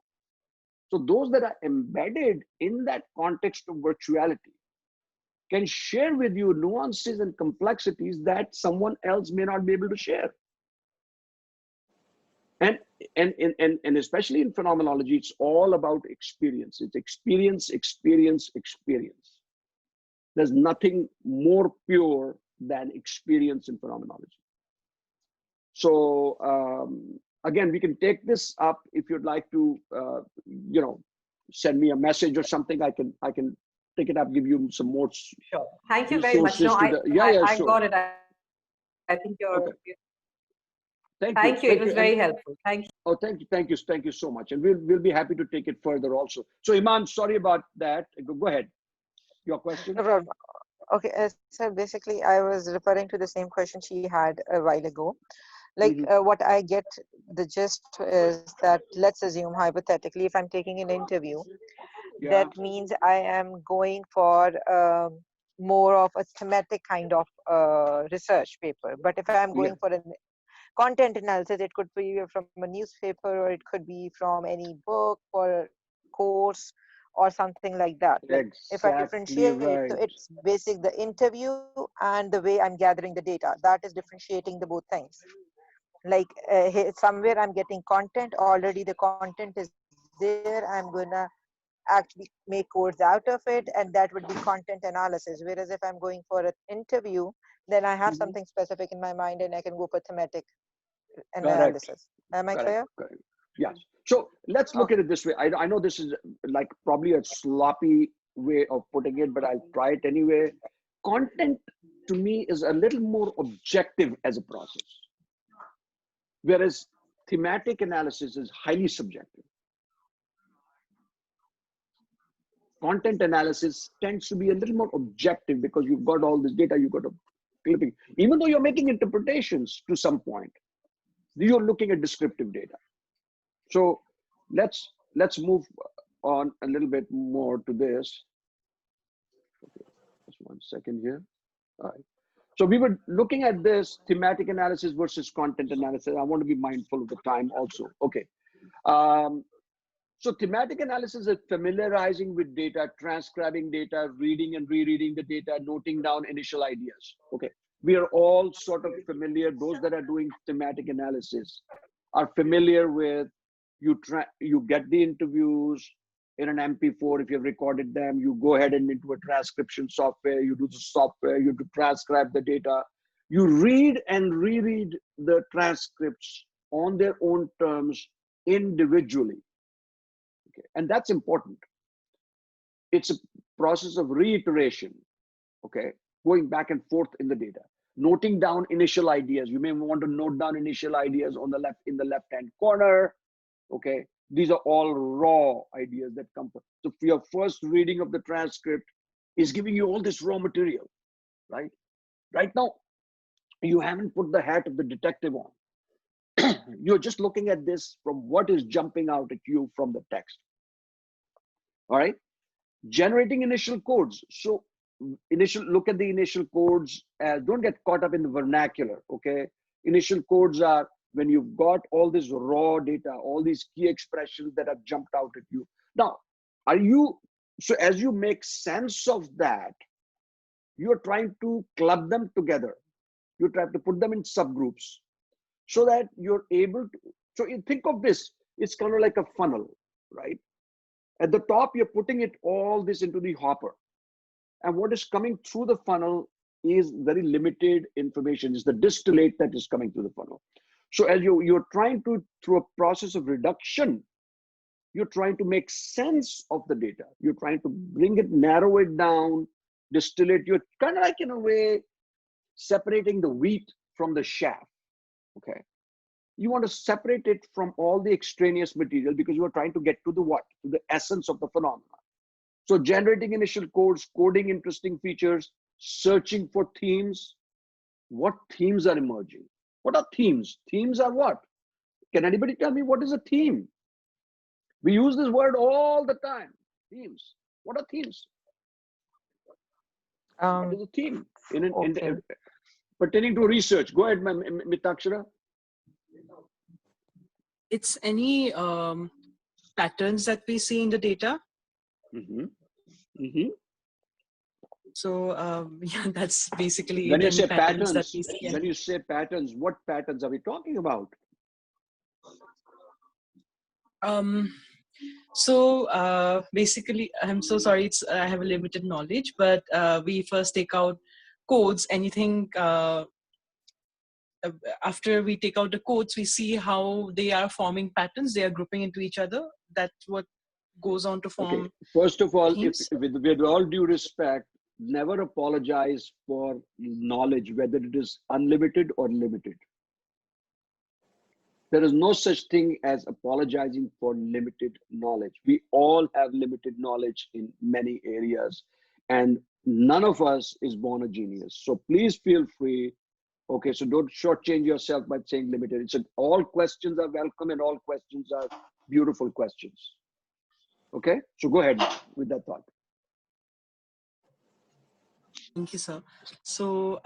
Speaker 1: So those that are embedded in that context of virtuality can share with you nuances and complexities that someone else may not be able to share. And especially in phenomenology, it's all about experience. It's experience, experience, experience. There's nothing more pure than experience in phenomenology. So again, we can take this up if you'd like to, you know, send me a message or something. I can take it up, give you some more.
Speaker 15: Sure. Thank you very much. No, I
Speaker 1: sure.
Speaker 15: got it. I think you're.
Speaker 1: Okay. Thank you.
Speaker 15: Thank you. It was very helpful. Thank you.
Speaker 1: Oh, thank you so much, and we'll be happy to take it further also. So, Iman, sorry about that. Go ahead. Your question.
Speaker 16: No problem. Okay, so basically, I was referring to the same question she had a while ago. Like what I get the gist is that, let's assume hypothetically, if I'm taking an interview, that means I am going for more of a thematic kind of research paper. But if I'm going for a content analysis, it could be from a newspaper, or it could be from any book or course or something like that. Like if I differentiate, so it's basic the interview and the way I'm gathering the data. That is differentiating the both things. Like somewhere I'm getting content already, the content is there, I'm gonna actually make codes out of it, and that would be content analysis. Whereas if I'm going for an interview, then I have something specific in my mind and I can go for thematic analysis. Am I clear?
Speaker 1: Correct. Yes. So let's look at it this way. I know this is like probably a sloppy way of putting it, but I'll try it anyway. Content to me is a little more objective as a process, whereas thematic analysis is highly subjective. Content analysis tends to be a little more objective because you've got all this data, you've got a clipping. Even though you're making interpretations to some point, you're looking at descriptive data. So let's move on a little bit more to this. Okay, just 1 second here. All right. So we were looking at this thematic analysis versus content analysis. I want to be mindful of the time also. Okay. So thematic analysis is familiarizing with data, transcribing data, reading and rereading the data, noting down initial ideas. Okay. We are all sort of familiar. Those that are doing thematic analysis are familiar with you get the interviews in an MP4 if you've recorded them. You go ahead and into a transcription software. You do the software. You do transcribe the data. You read and reread the transcripts on their own terms individually. Okay, and that's important. It's a process of reiteration. Okay, going back and forth in the data, noting down initial ideas. You may want to note down initial ideas on the left in the left-hand corner. Okay, these are all raw ideas that come from. So for your first reading of the transcript is giving you all this raw material, right? Right now, you haven't put the hat of the detective on. You're just looking at this from what is jumping out at you from the text. All right, generating initial codes. So look at the initial codes. Don't get caught up in the vernacular. Okay, initial codes are when you've got all this raw data, all these key expressions that have jumped out at you. Now, so as you make sense of that, you're trying to club them together. You try to put them in subgroups so that you're able to. So you think of this, it's kind of like a funnel, right? At the top, you're putting it all this into the hopper. And what is coming through the funnel is very limited information. It's the distillate that is coming through the funnel. So as you're trying to, through a process of reduction, you're trying to make sense of the data. You're trying to bring it, narrow it down, distill it. You're kind of like, in a way, separating the wheat from the chaff. Okay. You want to separate it from all the extraneous material because you are trying to get to the what? To the essence of the phenomena. So generating initial codes, coding interesting features, searching for themes. What themes are emerging? What are themes? Themes are what? Can anybody tell me what is a theme? We use this word all the time. Themes. What are themes? What is a theme? Pertaining to research. Go ahead, Mitakshara.
Speaker 12: It's any patterns that we see in the data. So yeah, that's basically
Speaker 1: when
Speaker 12: it.
Speaker 1: you
Speaker 12: Any
Speaker 1: say
Speaker 12: patterns
Speaker 1: patterns,
Speaker 12: that we see.
Speaker 1: when you say patterns, what patterns are we talking about?
Speaker 12: So basically, I'm so sorry, I have a limited knowledge, but we first take out codes. Anything after we take out the codes, we see how they are forming patterns. They are grouping into each other. That's what goes on to form.
Speaker 1: Okay. First of all,
Speaker 12: themes.
Speaker 1: with all due respect, never apologize for knowledge, whether it is unlimited or limited. There is no such thing as apologizing for limited knowledge. We all have limited knowledge in many areas, and none of us is born a genius. So please feel free. Okay, so don't shortchange yourself by saying limited. It's all questions are welcome and all questions are beautiful questions. Okay, so go ahead with that thought.
Speaker 12: Thank you, sir. So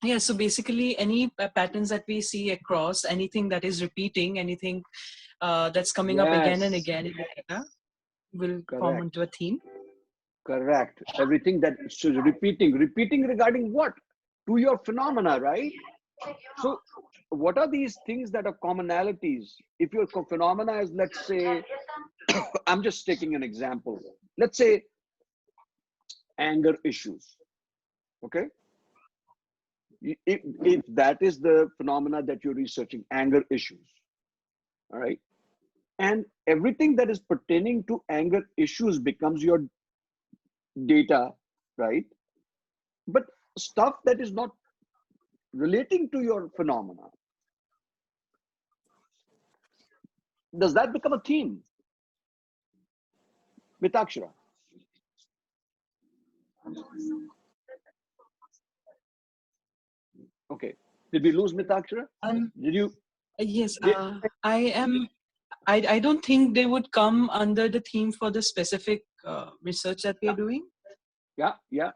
Speaker 12: yeah, so basically any patterns that we see across, anything that is repeating, anything that's coming up again and again in the data will form into a theme.
Speaker 1: Correct. Everything that is repeating regarding what? To your phenomena, right? So what are these things that are commonalities? If your phenomena is, let's say, I'm just taking an example. Let's say anger issues. Okay. If that is the phenomena that you're researching, anger issues. All right. And everything that is pertaining to anger issues becomes your data, right? But stuff that is not relating to your phenomena, does that become a theme? Mitakshara. Okay. Did we lose Mitakshara? Did you?
Speaker 12: Yes, I don't think they would come under the theme for the specific research that we are doing.
Speaker 1: Yeah.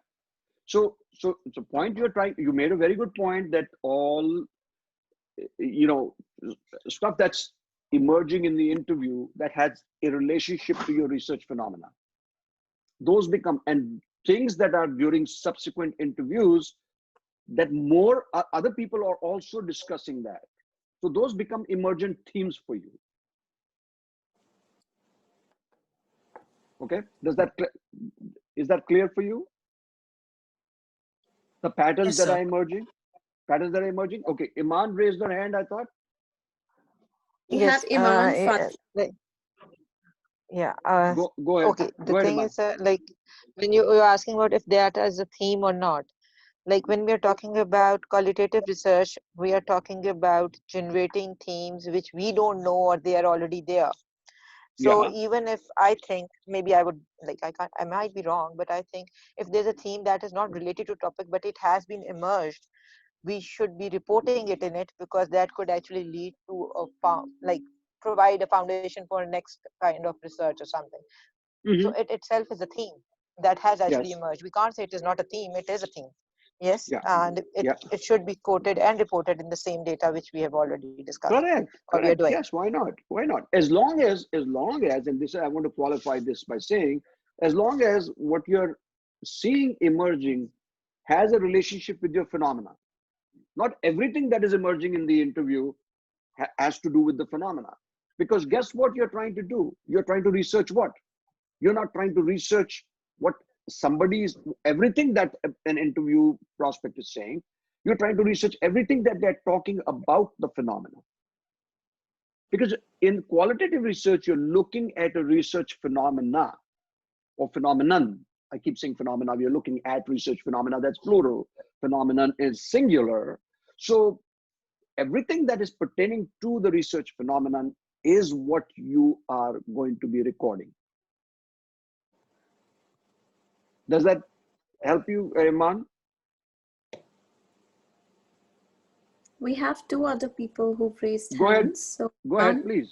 Speaker 1: So it's a point you're trying. You made a very good point that all, stuff that's emerging in the interview that has a relationship to your research phenomena, those become, and things that are during subsequent interviews that more other people are also discussing that. So those become emergent themes for you. Okay, is that clear for you? The patterns that are emerging? Patterns that are emerging? Okay, Iman raised her hand, I thought.
Speaker 2: You have Iman.
Speaker 16: Yeah.
Speaker 1: Go ahead.
Speaker 16: Okay, the thing is, like, when you're asking about if data is a theme or not, like when we are talking about qualitative research, we are talking about generating themes which we don't know or they are already there. So even if I think, maybe I would, like, I might be wrong, but I think if there's a theme that is not related to topic, but it has been emerged, we should be reporting it in it, because that could actually lead to provide a foundation for next kind of research or something. So it itself is a theme that has actually emerged. We can't say it is not a theme, it is a theme. Yes, and it should be quoted and reported in the same data which we have already discussed.
Speaker 1: Correct.
Speaker 16: We are doing.
Speaker 1: Yes, why not? Why not? As long as, and this, I want to qualify this by saying, as long as what you're seeing emerging has a relationship with your phenomena. Not everything that is emerging in the interview has to do with the phenomena. Because guess what you're trying to do? You're trying to research what? You're not trying to research what everything that an interview prospect is saying. You're trying to research everything that they're talking about the phenomena. Because in qualitative research, you're looking at a research phenomena or phenomenon. I keep saying phenomena. We're looking at research phenomena. That's plural. Phenomenon is singular. So everything that is pertaining to the research phenomenon is what you are going to be recording. Does that help you, Iman?
Speaker 2: We have two other people who've raised
Speaker 1: Go ahead.
Speaker 2: hands. So
Speaker 1: Go ahead, please.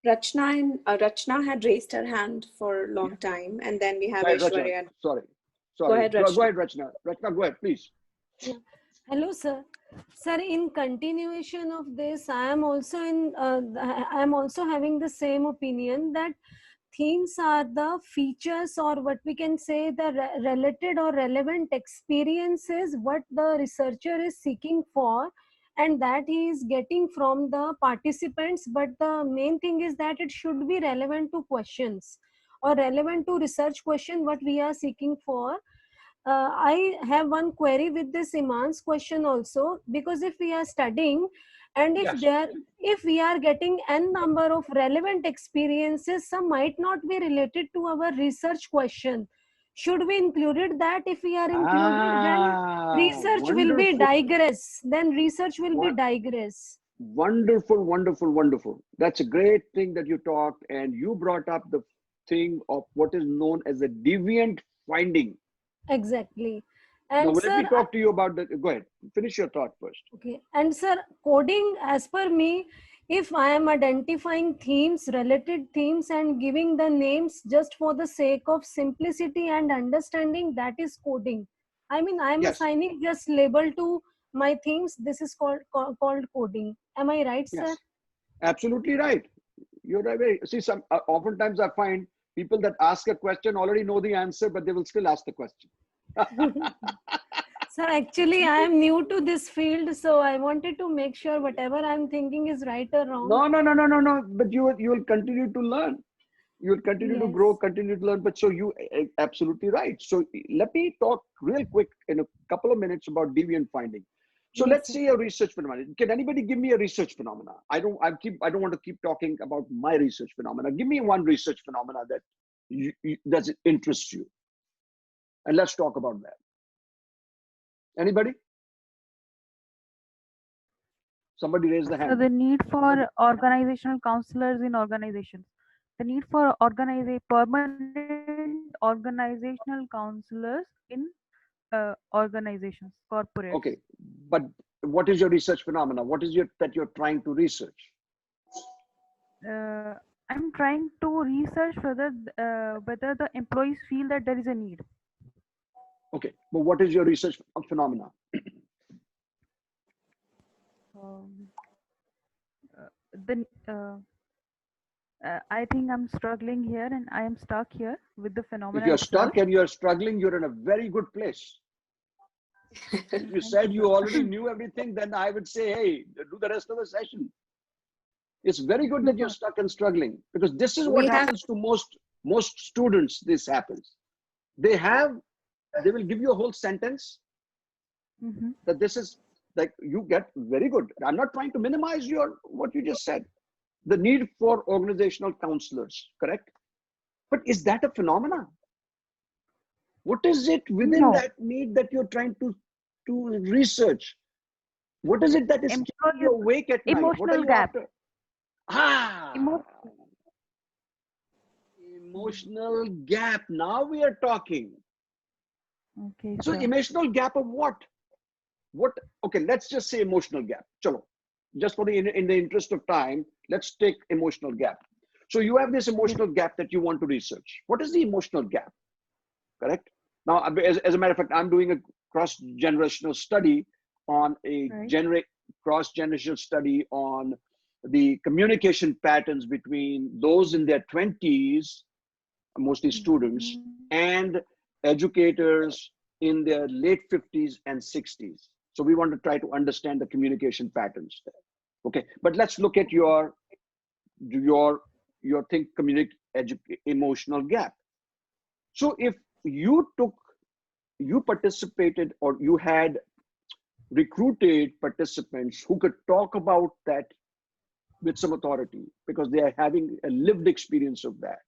Speaker 2: Rachna had raised her hand for a long time, and then we have
Speaker 1: Go ahead, Rachna.
Speaker 2: Aishwarya.
Speaker 1: Sorry.
Speaker 2: Go ahead, Rachna.
Speaker 1: Go ahead, Rachna. Rachna, go ahead, please.
Speaker 17: Yeah. Hello, sir. Sir, in continuation of this, I am also having the same opinion that themes are the features, or what we can say, the related or relevant experiences what the researcher is seeking for, and that he is getting from the participants. But the main thing is that it should be relevant to questions or relevant to research question what we are seeking for. I have one query with this Iman's question also, because if we are studying and if we are getting n number of relevant experiences, some might not be related to our research question. Should we include that? If we are included, then research will be digress. Then research will be digress.
Speaker 1: Wonderful, wonderful, wonderful. That's a great thing that you talked, and you brought up the thing of what is known as a deviant finding.
Speaker 17: Exactly.
Speaker 1: And
Speaker 17: and
Speaker 1: now,
Speaker 17: sir,
Speaker 1: let me talk to you about that. Go ahead, finish your thought first.
Speaker 17: Okay. And sir, coding, as per me, if I am identifying themes, related themes, and giving the names just for the sake of simplicity and understanding, that is coding. I mean, I am assigning just label to my themes. This is called coding. Am I right,
Speaker 1: Yes.
Speaker 17: sir?
Speaker 1: Absolutely right. You're right. See, oftentimes I find people that ask a question already know the answer, but they will still ask the question.
Speaker 17: So actually, I am new to this field, so I wanted to make sure whatever I'm thinking is right or wrong.
Speaker 1: No. But you will continue to learn. You will continue to grow, continue to learn. But so you absolutely right. So let me talk real quick in a couple of minutes about deviant finding. So let's see a research phenomenon. Can anybody give me a research phenomena? I don't want to keep talking about my research phenomena. Give me one research phenomena that does it interest you, and let's talk about that. Anybody? Somebody raise the hand.
Speaker 11: So the need for organizational counselors in organizations. The need for permanent organizational counselors in organizations, corporates.
Speaker 1: Okay, but what is your research phenomena? What is that you're trying to research?
Speaker 11: I'm trying to research whether the employees feel that there is a need.
Speaker 1: Okay, but what is your research phenomena?
Speaker 11: I think I'm struggling here, and I am stuck here with the phenomenon.
Speaker 1: If you're stuck and you're struggling, you're in a very good place. If you said you already knew everything, then I would say, hey, do the rest of the session. It's very good that you're stuck and struggling, because this is what happens to most students. This happens. They will give you a whole sentence that this is like, you get very good. I'm not trying to minimize what you just said. The need for organizational counselors, correct? But is that a phenomena? What is it within that need that you're trying to research? What is it that is keeping you awake at night? What are you after? Emotional gap. Now we are talking.
Speaker 11: Okay.
Speaker 1: So emotional gap of what? Okay, let's just say emotional gap. Chalo. Just for in the interest of time, let's take emotional gap. So you have this emotional gap that you want to research. What is the emotional gap? Correct? Now, as a matter of fact, I'm doing a cross-generational study on cross-generational study on the communication patterns between those in their 20s, mostly students, and educators in their late 50s and 60s. So we want to try to understand the communication patterns there. Okay, but let's look at your emotional gap. So if you participated, or you had recruited participants who could talk about that with some authority, because they are having a lived experience of that.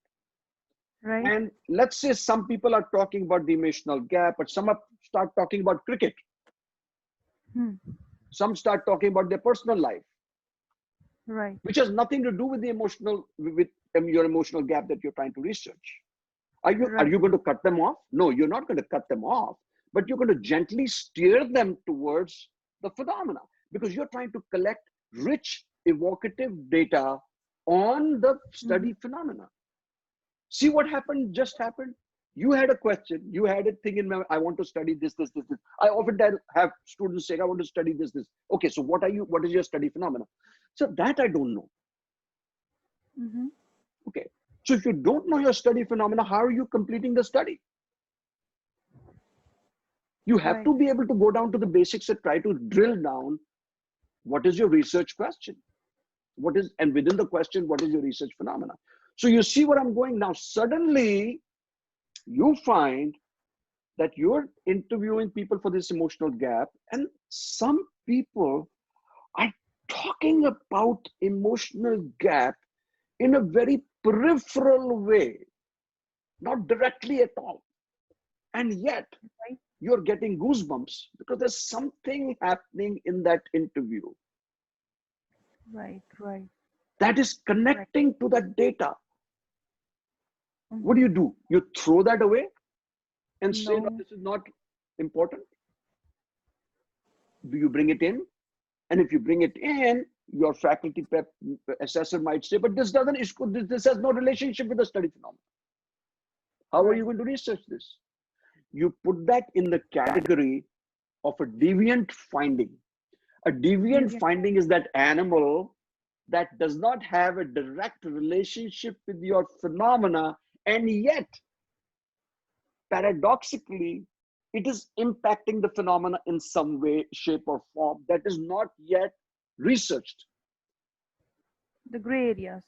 Speaker 11: Right.
Speaker 1: And let's say some people are talking about the emotional gap, but some start talking about cricket. Some start talking about their personal life,
Speaker 11: Right.
Speaker 1: which has nothing to do with the emotional, with your emotional gap that you're trying to research. Are you going to cut them off? No, you're not going to cut them off, but you're going to gently steer them towards the phenomena, because you're trying to collect rich, evocative data on the study phenomena. See what happened, just happened? You had a question, you had a thing in mind, I want to study this. I often have students say, I want to study this. Okay, so what is your study phenomena? So that I don't know. Okay, so if you don't know your study phenomena, how are you completing the study? You have to be able to go down to the basics and try to drill down what is your research question? And within the question, what is your research phenomena? So you see where I'm going now. Suddenly, you find that you're interviewing people for this emotional gap, and some people are talking about emotional gap in a very peripheral way, not directly at all. And yet, you're getting goosebumps because there's something happening in that interview.
Speaker 11: Right.
Speaker 1: That is connecting to that data. What do? You throw that away and say, no, this is not important? Do you bring it in? And if you bring it in, your faculty assessor might say, but this has no relationship with the study phenomenon. How are you going to research this? You put that in the category of a deviant finding. A deviant finding is that animal that does not have a direct relationship with your phenomena, and yet, paradoxically, it is impacting the phenomena in some way, shape, or form that is not yet researched.
Speaker 11: The gray areas.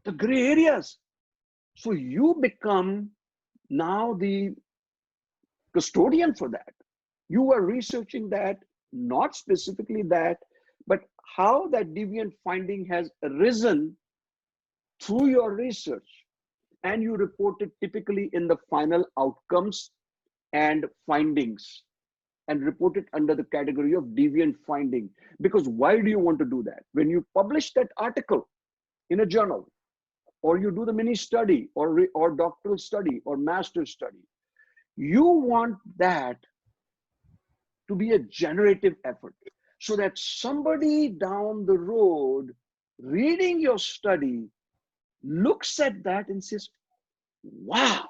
Speaker 1: The gray areas. So you become now the custodian for that. You are researching that, not specifically that, but how that deviant finding has arisen through your research. And you report it typically in the final outcomes and findings, and report it under the category of deviant finding. Because why do you want to do that? When you publish that article in a journal, or you do the mini study, or doctoral study, or master's study, you want that to be a generative effort, so that somebody down the road reading your study looks at that and says, wow,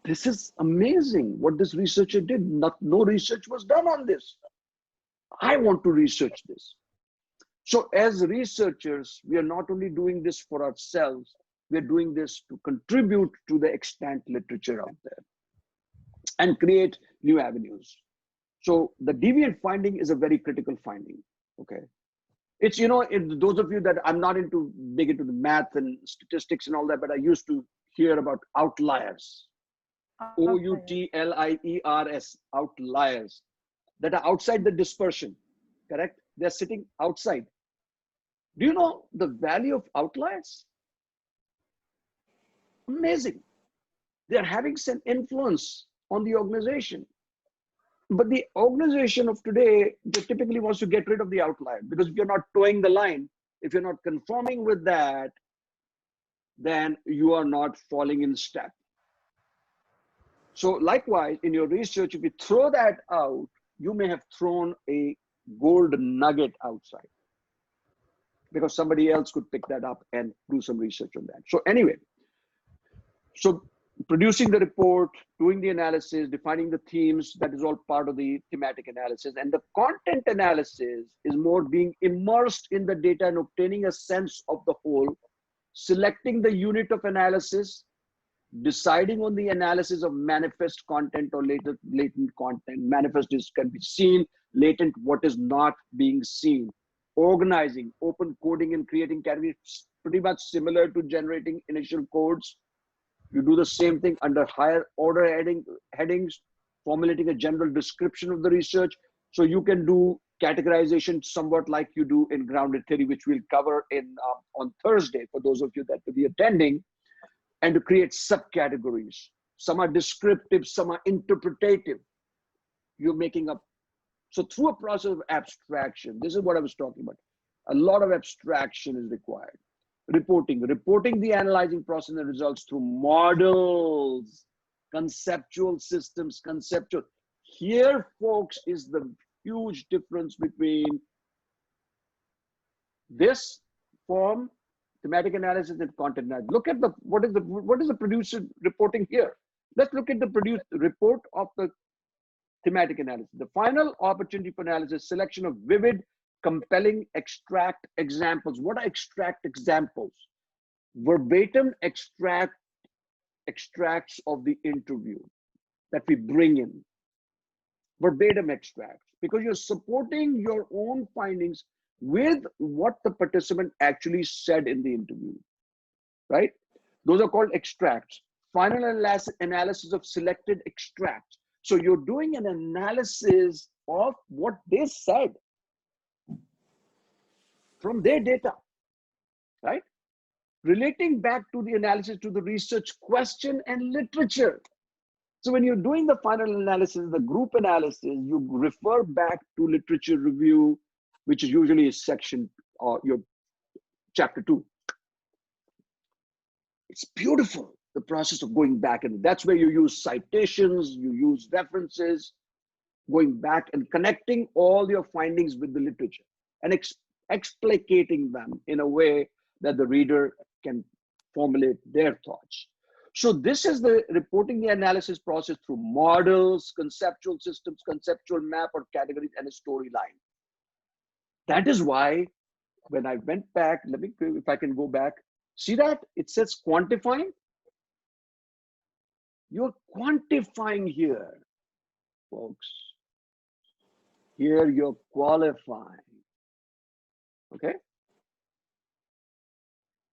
Speaker 1: this is amazing what this researcher did. No research was done on this. I want to research this. So as researchers, we are not only doing this for ourselves, we're doing this to contribute to the extant literature out there and create new avenues. So the deviant finding is a very critical finding, okay? It's, those of you that I'm not big into the math and statistics and all that, but I used to hear about outliers. OUTLIERS, outliers, that are outside the dispersion, correct? They're sitting outside. Do you know the value of outliers? Amazing. They're having some influence on the organization. But the organization of today, they typically wants to get rid of the outlier, because if you're not towing the line, if you're not conforming with that, then you are not falling in step. So likewise, in your research, if you throw that out, you may have thrown a gold nugget outside, because somebody else could pick that up and do some research on that. So anyway, so producing the report, doing the analysis, defining the themes, that is all part of the thematic analysis. And the content analysis is more being immersed in the data and obtaining a sense of the whole, selecting the unit of analysis, deciding on the analysis of manifest content or latent content. Manifest can be seen, latent what is not being seen. Organizing, open coding and creating categories, pretty much similar to generating initial codes. You do the same thing under higher order headings, formulating a general description of the research. So you can do categorization somewhat like you do in grounded theory, which we'll cover on Thursday for those of you that will be attending, and to create subcategories. Some are descriptive, some are interpretative. You're making up So through a process of abstraction, this is what I was talking about. A lot of abstraction is required. Reporting the analyzing process and results through models, conceptual systems, conceptual. Here, folks, is the huge difference between this form, thematic analysis, and content analysis. Look at what is the producer reporting here. Let's look at the produced report of the thematic analysis. The final opportunity for analysis, selection of vivid, compelling extract examples. What are extract examples? Verbatim extracts of the interview that we bring in. Verbatim extracts, because you're supporting your own findings with what the participant actually said in the interview, right? Those are called extracts. Final analysis of selected extracts. So you're doing an analysis of what they said from their data, right? Relating back to the analysis to the research question and literature. So when you're doing the final analysis, the group analysis, you refer back to literature review, which is usually a section or your chapter 2. It's beautiful, the process of going back, and that's where you use citations, you use references, going back and connecting all your findings with the literature and explicating them in a way that the reader can formulate their thoughts. So this is the reporting the analysis process through models, conceptual systems, conceptual map or categories, and a storyline. That is why when I went back, let me, if I can go back, see that it says quantifying. You're quantifying here, folks. Here you're qualifying. Okay.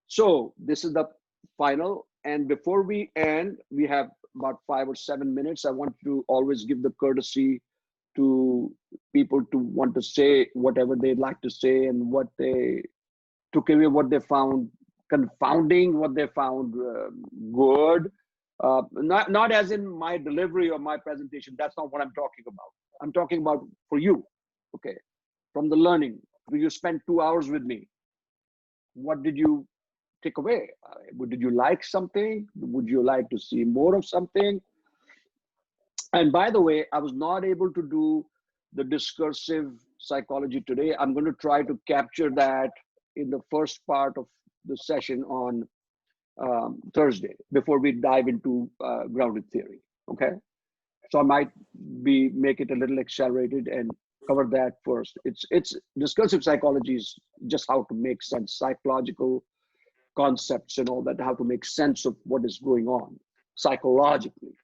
Speaker 1: So this is the final. And before we end, we have about 5 or 7 minutes. I want to always give the courtesy to people to want to say whatever they'd like to say and what they took away, what they found confounding, what they found good. Not as in my delivery or my presentation. That's not what I'm talking about. I'm talking about for you, okay? From the learning, you spent 2 hours with me. What did you take away? Did you like something? Would you like to see more of something? And by the way, I was not able to do the discursive psychology today. I'm going to try to capture that in the first part of the session on Thursday before we dive into grounded theory. Okay, so I might make it a little accelerated and cover that first. It's discursive psychology is just how to make sense, psychological concepts and all that, how to make sense of what is going on psychologically.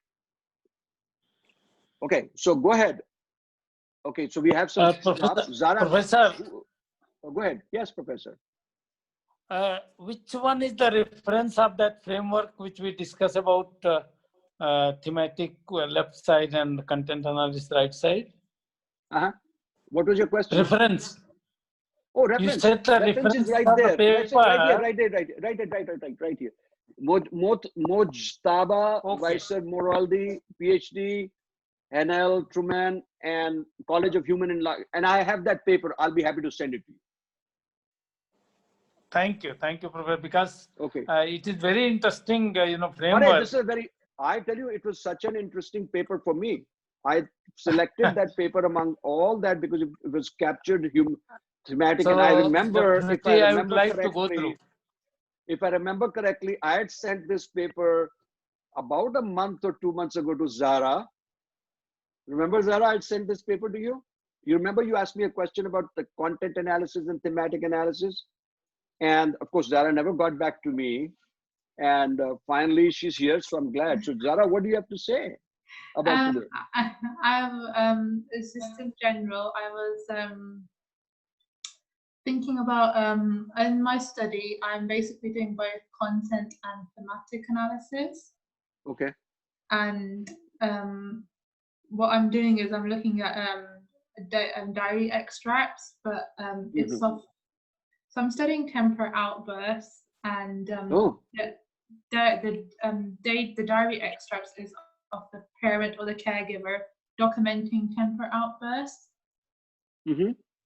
Speaker 1: Okay, so go ahead. Okay, so we have some Zara.
Speaker 4: Professor.
Speaker 1: Oh, go ahead. Yes, Professor.
Speaker 4: Which one is the reference of that framework which we discuss about thematic left side and content analysis right side?
Speaker 1: What was your question?
Speaker 4: Reference.
Speaker 1: Oh, reference.
Speaker 4: You said the
Speaker 1: reference is right
Speaker 4: of
Speaker 1: there.
Speaker 4: The paper.
Speaker 1: Right here. Mojtaba, Weiser Moraldi, PhD, NL Truman, and College of Human and Life. And I have that paper. I'll be happy to send it to you.
Speaker 4: Thank you, Professor. Because it is very interesting, framework.
Speaker 1: But this is I tell you, it was such an interesting paper for me. I selected that paper among all that because it was captured thematic,
Speaker 4: so
Speaker 1: and I remember, if I remember
Speaker 4: would like
Speaker 1: correctly,
Speaker 4: to go through.
Speaker 1: If I remember correctly, I had sent this paper about a month or 2 months ago to Zara. Remember, Zara, I had sent this paper to you? You remember you asked me a question about the content analysis and thematic analysis? And of course, Zara never got back to me. And finally, she's here, so I'm glad. So Zara, what do you have to say about today?
Speaker 10: I'm Assistant General. I was thinking about, in my study, I'm basically doing both content and thematic analysis.
Speaker 1: Okay.
Speaker 10: And what I'm doing is I'm looking at diary extracts, but it's of, so I'm studying temper outbursts, and the diary extracts is of the parent or the caregiver documenting temper outbursts.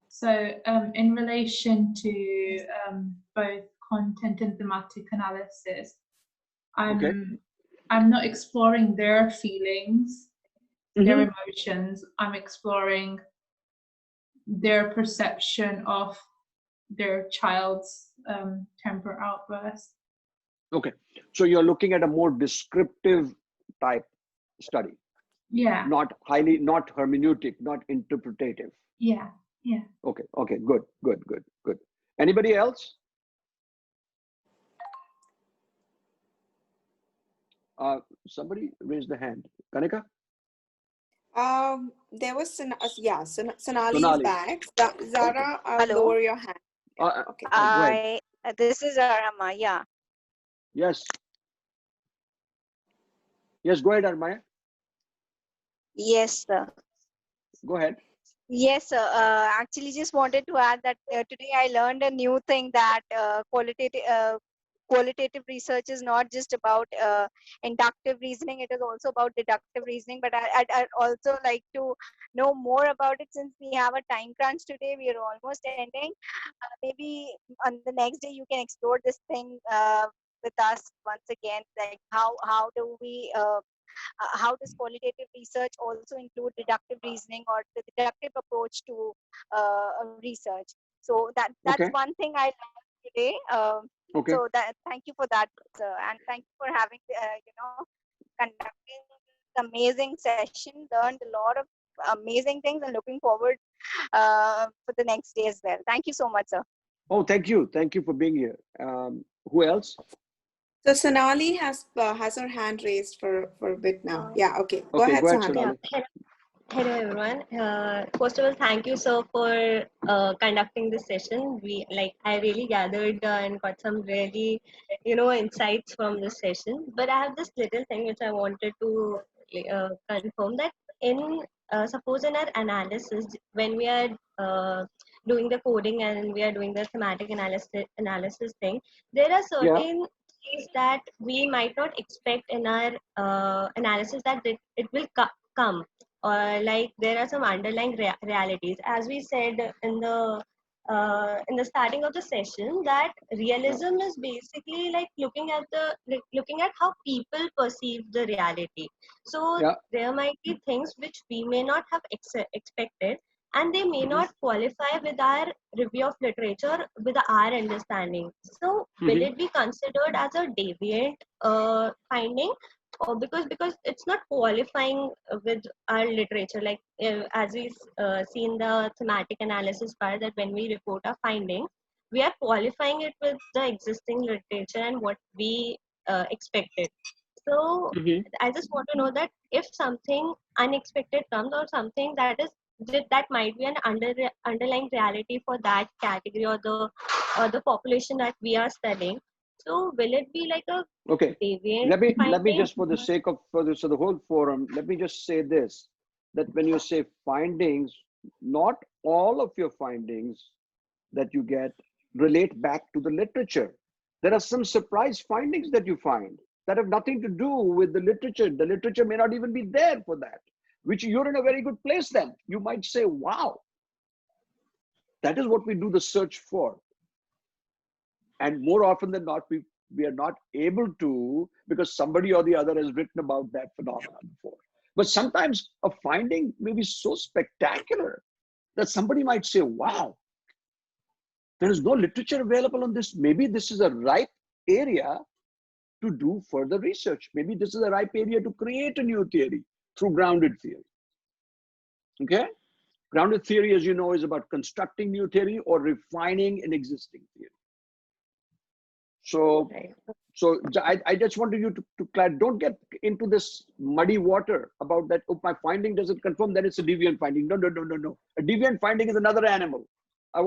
Speaker 10: So in relation to both content and thematic analysis, I'm not exploring their feelings, their emotions. I'm exploring their perception of their child's temper outburst.
Speaker 1: Okay, so you're looking at a more descriptive type study.
Speaker 10: Yeah.
Speaker 1: Not hermeneutic, not interpretative.
Speaker 10: Yeah. Yeah.
Speaker 1: Okay. Good. Anybody else? Somebody raised the hand. Kanika?
Speaker 2: There was Sonali is
Speaker 1: Sonali.
Speaker 2: back. Zara,
Speaker 7: Hello.
Speaker 2: lower your hand.
Speaker 1: Okay. Go ahead.
Speaker 7: This is Arama. Yeah.
Speaker 1: Yes. Yes. Go ahead, Armaya.
Speaker 7: Yes, sir.
Speaker 1: Go ahead.
Speaker 7: Yes, sir. Actually, just wanted to add that today I learned a new thing that qualitative research is not just about inductive reasoning, it is also about deductive reasoning. But I'd also like to know more about it since we have a time crunch today. We are almost ending. Maybe on the next day you can explore this thing with us once again. Like how do we how does qualitative research also include deductive reasoning or the deductive approach to research? So that's one thing I learned today. So thank you for that, sir, and thank you for having conducting this amazing session. Learned a lot of amazing things and looking forward for the next day as well. Thank you so much, sir.
Speaker 1: Oh, thank you for being here. Who else?
Speaker 2: So Sonali has her hand raised for a bit now. Yeah, okay. Go ahead, Sonali.
Speaker 18: Hello everyone. First of all, thank you, sir, for conducting this session. I really gathered and got some really, insights from this session. But I have this little thing which I wanted to confirm that suppose in our analysis, when we are doing the coding and we are doing the thematic analysis thing, there are certain things that we might not expect in our analysis that it will come. Or there are some underlying realities, as we said in the starting of the session, that realism is basically looking at how people perceive the reality. So there might be things which we may not have expected, and they may not qualify with our review of literature with our understanding. So will it be considered as a deviant finding? Or because it's not qualifying with our literature, as we see in the thematic analysis part, that when we report our findings, we are qualifying it with the existing literature and what we expected. So I just want to know that if something unexpected comes, or something that might be an underlying reality for that category or the population that we are studying, so will it be like a deviant
Speaker 1: let me
Speaker 18: finding?
Speaker 1: just, for the sake of the whole forum, let me just say this, that when you say findings, not all of your findings that you get relate back to the literature. There are some surprise findings that you find that have nothing to do with the literature. The literature may not even be there for that, which you're in a very good place then. You might say, wow, that is what we do the search for. And more often than not, we are not able to, because somebody or the other has written about that phenomenon before. But sometimes a finding may be so spectacular that somebody might say, wow, there is no literature available on this. Maybe this is a ripe area to do further research. Maybe this is a ripe area to create a new theory through grounded theory. Okay? Grounded theory, as you know, is about constructing new theory or refining an existing theory. So I just wanted you to don't get into this muddy water about that. Oh, my finding doesn't confirm that it's a deviant finding. No. A deviant finding is another animal. I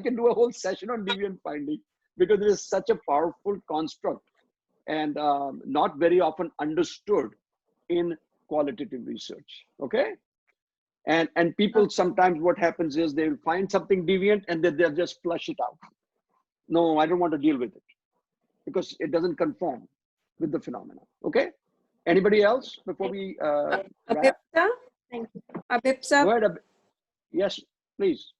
Speaker 1: can do a whole session on deviant finding, because it is such a powerful construct and not very often understood in qualitative research. Okay. And people sometimes, what happens is they'll find something deviant and then they'll just flush it out. No, I don't want to deal with it because it doesn't conform with the phenomena. Okay. Anybody else before we wrap?
Speaker 2: Thank you. Abhipsa?
Speaker 1: Go ahead. Yes. Please.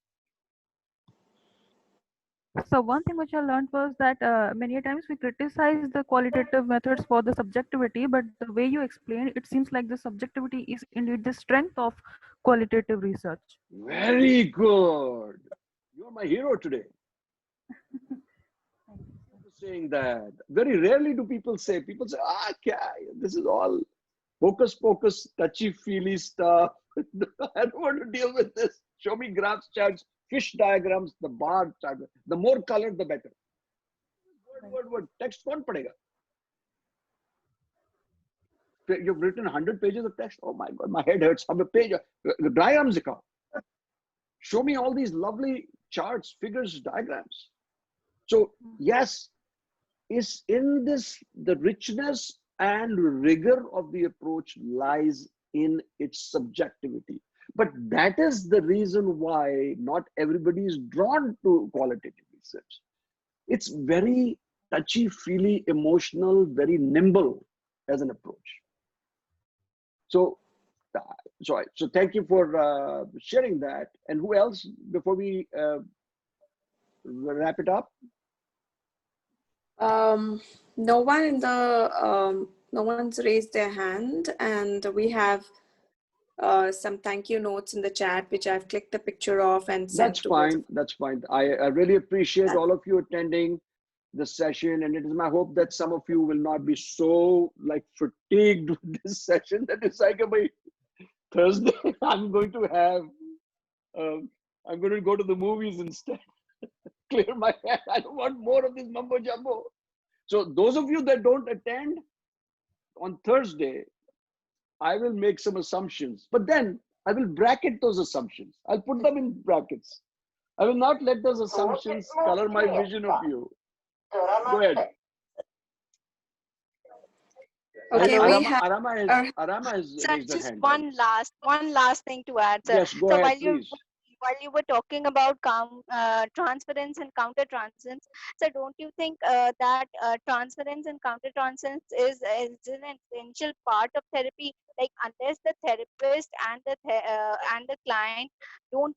Speaker 11: So one thing which I learned was that many times we criticize the qualitative methods for the subjectivity, but the way you explain, it seems like the subjectivity is indeed the strength of qualitative research.
Speaker 1: Very good. You're my hero today. Saying that. Very rarely do people say, this is all hocus pocus, touchy feely stuff. I don't want to deal with this. Show me graphs, charts, fish diagrams, the bar chart. The more color, the better. Word. Text kaun padega? You've written 100 pages of text. Oh my God, my head hurts. I'm a page. Diagrams. Show me all these lovely charts, figures, diagrams. So yes, is in this, the richness and rigor of the approach lies in its subjectivity. But that is the reason why not everybody is drawn to qualitative research. It's very touchy-feely, emotional, very nimble as an approach. So thank you for sharing that. And who else before we wrap it up?
Speaker 2: No one in the no one's raised their hand, and we have some thank you notes in the chat which I've clicked a picture of and sent.
Speaker 1: That's fine. That's fine. I really appreciate all of you attending the session, and it is my hope that some of you will not be so fatigued with this session that it's like by Thursday I'm going to have I'm going to go to the movies instead. Clear my head. I don't want more of this mumbo jumbo. So those of you that don't attend on Thursday, I will make some assumptions, but then I will bracket those assumptions. I'll put them in brackets. I will not let those assumptions color my vision of you. Go ahead.
Speaker 2: Okay,
Speaker 1: Arama,
Speaker 2: we have
Speaker 1: Arama has
Speaker 7: Sir,
Speaker 1: raised her
Speaker 7: just
Speaker 1: hand.
Speaker 7: one last thing to add, sir.
Speaker 1: Yes, go
Speaker 7: so
Speaker 1: ahead, please.
Speaker 7: while you were talking about transference and counter-transference, so don't you think that transference and counter-transference is an essential part of therapy? Like unless the therapist and the client don't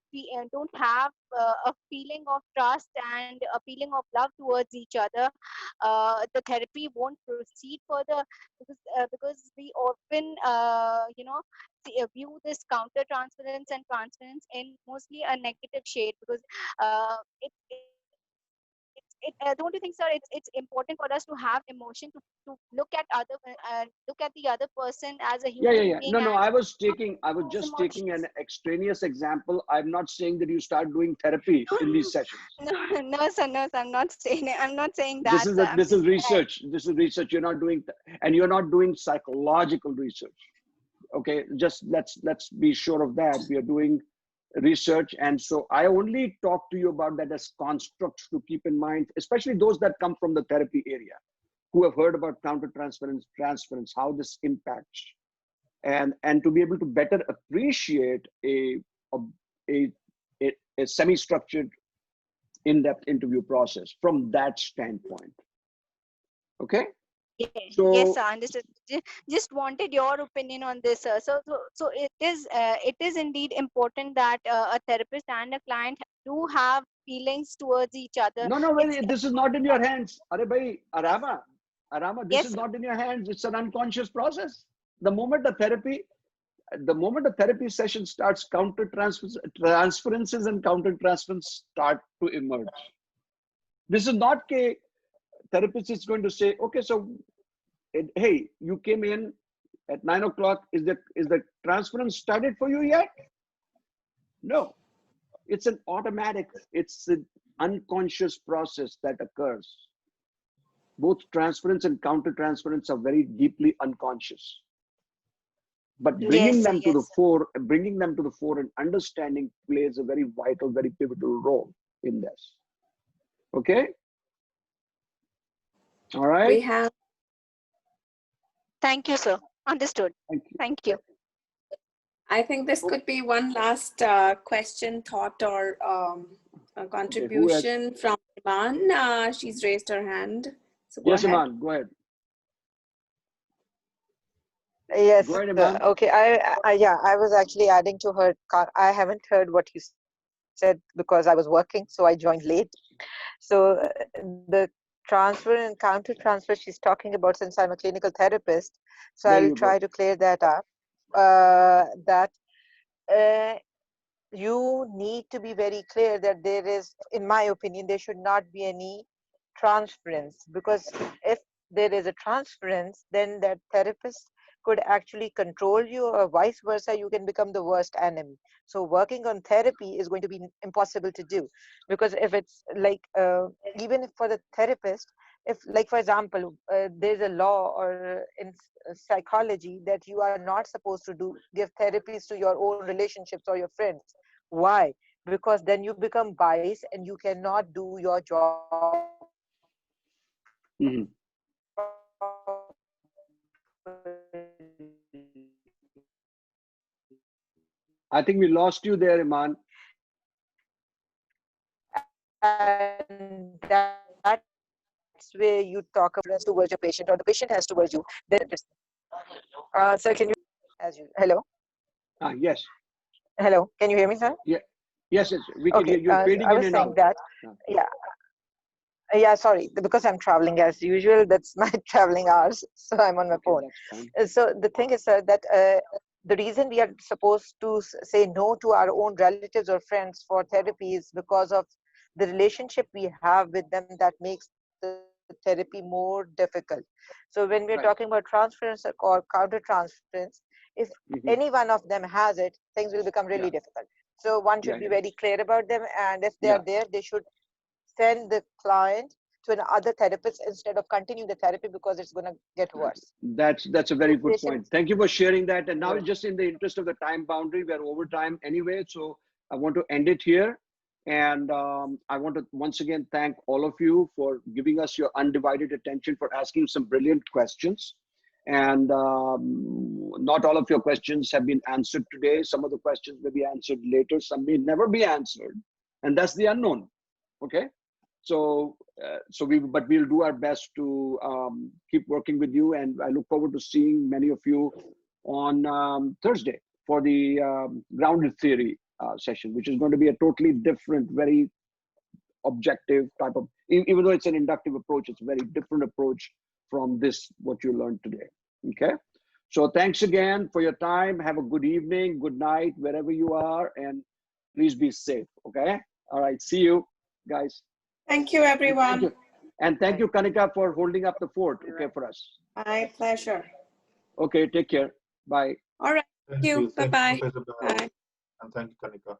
Speaker 7: have a feeling of trust and a feeling of love towards each other, the therapy won't proceed further, because we often view this counter transference and transference in mostly a negative shade, because don't you think, sir, it's important for us to have emotion, to look at the other person as a human being?
Speaker 1: No, I was just taking an extraneous example. I'm not saying that you start doing therapy in these sessions.
Speaker 7: No, sir, I'm not saying that.
Speaker 1: This is research. This is research. You're not doing, and you're not doing psychological research. Okay, just let's be sure of that. We are doing research, and so I only talk to you about that as constructs to keep in mind, especially those that come from the therapy area, who have heard about counter-transference, transference, how this impacts, and to be able to better appreciate a semi-structured, in-depth interview process from that standpoint. Okay.
Speaker 7: Yes, sir, understood. Just wanted your opinion on this, sir. So it is indeed important that a therapist and a client do have feelings towards each other.
Speaker 1: No, this is not in your hands. Arre bhai, Arama, this is not in your hands. It's an unconscious process. The moment a therapy session starts, transferences and counter-transferences start to emerge. This is not a therapist is going to say, okay, so hey, you came in at 9 o'clock. Is the transference started for you yet? No, it's an automatic, it's an unconscious process that occurs. Both transference and counter-transference are very deeply unconscious. But bringing them to the fore and understanding plays a very vital, very pivotal role in this. Okay. All right.
Speaker 2: We have.
Speaker 7: Thank you, sir. Understood. Thank you.
Speaker 2: I think this could be one last question, thought, or a contribution from Iman. She's raised her hand. So
Speaker 1: yes, Iman, go ahead.
Speaker 16: Yes.
Speaker 1: Go ahead, Iman.
Speaker 16: Okay. I was actually adding to her. I haven't heard what you said because I was working, so I joined late. So the transfer and counter transfer she's talking about, since I'm a clinical therapist, so I'll try to clear that up. That you need to be very clear that there is, in my opinion, there should not be any transference, because if there is a transference, then that therapist could actually control you, or vice versa, you can become the worst enemy. So working on therapy is going to be impossible to do, because if it's like, even if for the therapist, if like, for example, there's a law or in psychology that you are not supposed to give therapies to your own relationships or your friends. Why? Because then you become biased and you cannot do your job.
Speaker 1: I think we lost you there, Iman.
Speaker 16: And that's where you talk about towards your patient, or the patient has towards you. Then, sir, can you, hello?
Speaker 1: Yes.
Speaker 16: Hello, can you hear me, sir?
Speaker 1: Yeah. Yes, we can hear you. You're fading
Speaker 16: I
Speaker 1: in
Speaker 16: was
Speaker 1: and
Speaker 16: saying
Speaker 1: out.
Speaker 16: that, yeah, sorry, because I'm traveling as usual. That's my traveling hours, so I'm on my phone. So the thing is, sir, that the reason we are supposed to say no to our own relatives or friends for therapy is because of the relationship we have with them that makes the therapy more difficult. So when we're talking about transference or counter transference, if any one of them has it, things will become really difficult. So one should be very clear about them, and if they are there, they should send the client to another therapist instead of continuing the therapy, because it's going to get worse.
Speaker 1: That's a very good point. Thank you for sharing that. And now, just in the interest of the time boundary, we're over time anyway, so I want to end it here. And I want to once again thank all of you for giving us your undivided attention, for asking some brilliant questions. And not all of your questions have been answered today. Some of the questions may be answered later. Some may never be answered. And that's the unknown. Okay. So, but we'll do our best to keep working with you. And I look forward to seeing many of you on Thursday for the grounded theory session, which is going to be a totally different, very objective type of, even though it's an inductive approach, it's a very different approach from this, what you learned today. Okay. So thanks again for your time. Have a good evening, good night, wherever you are, and please be safe. Okay. All right. See you guys.
Speaker 2: Thank you, everyone.
Speaker 1: And thank you, Kanika, for holding up the fort, okay, for us.
Speaker 2: My pleasure.
Speaker 1: Okay, take care. Bye.
Speaker 2: All right. Thank you. Bye-bye.
Speaker 8: Bye. And thank you, Kanika.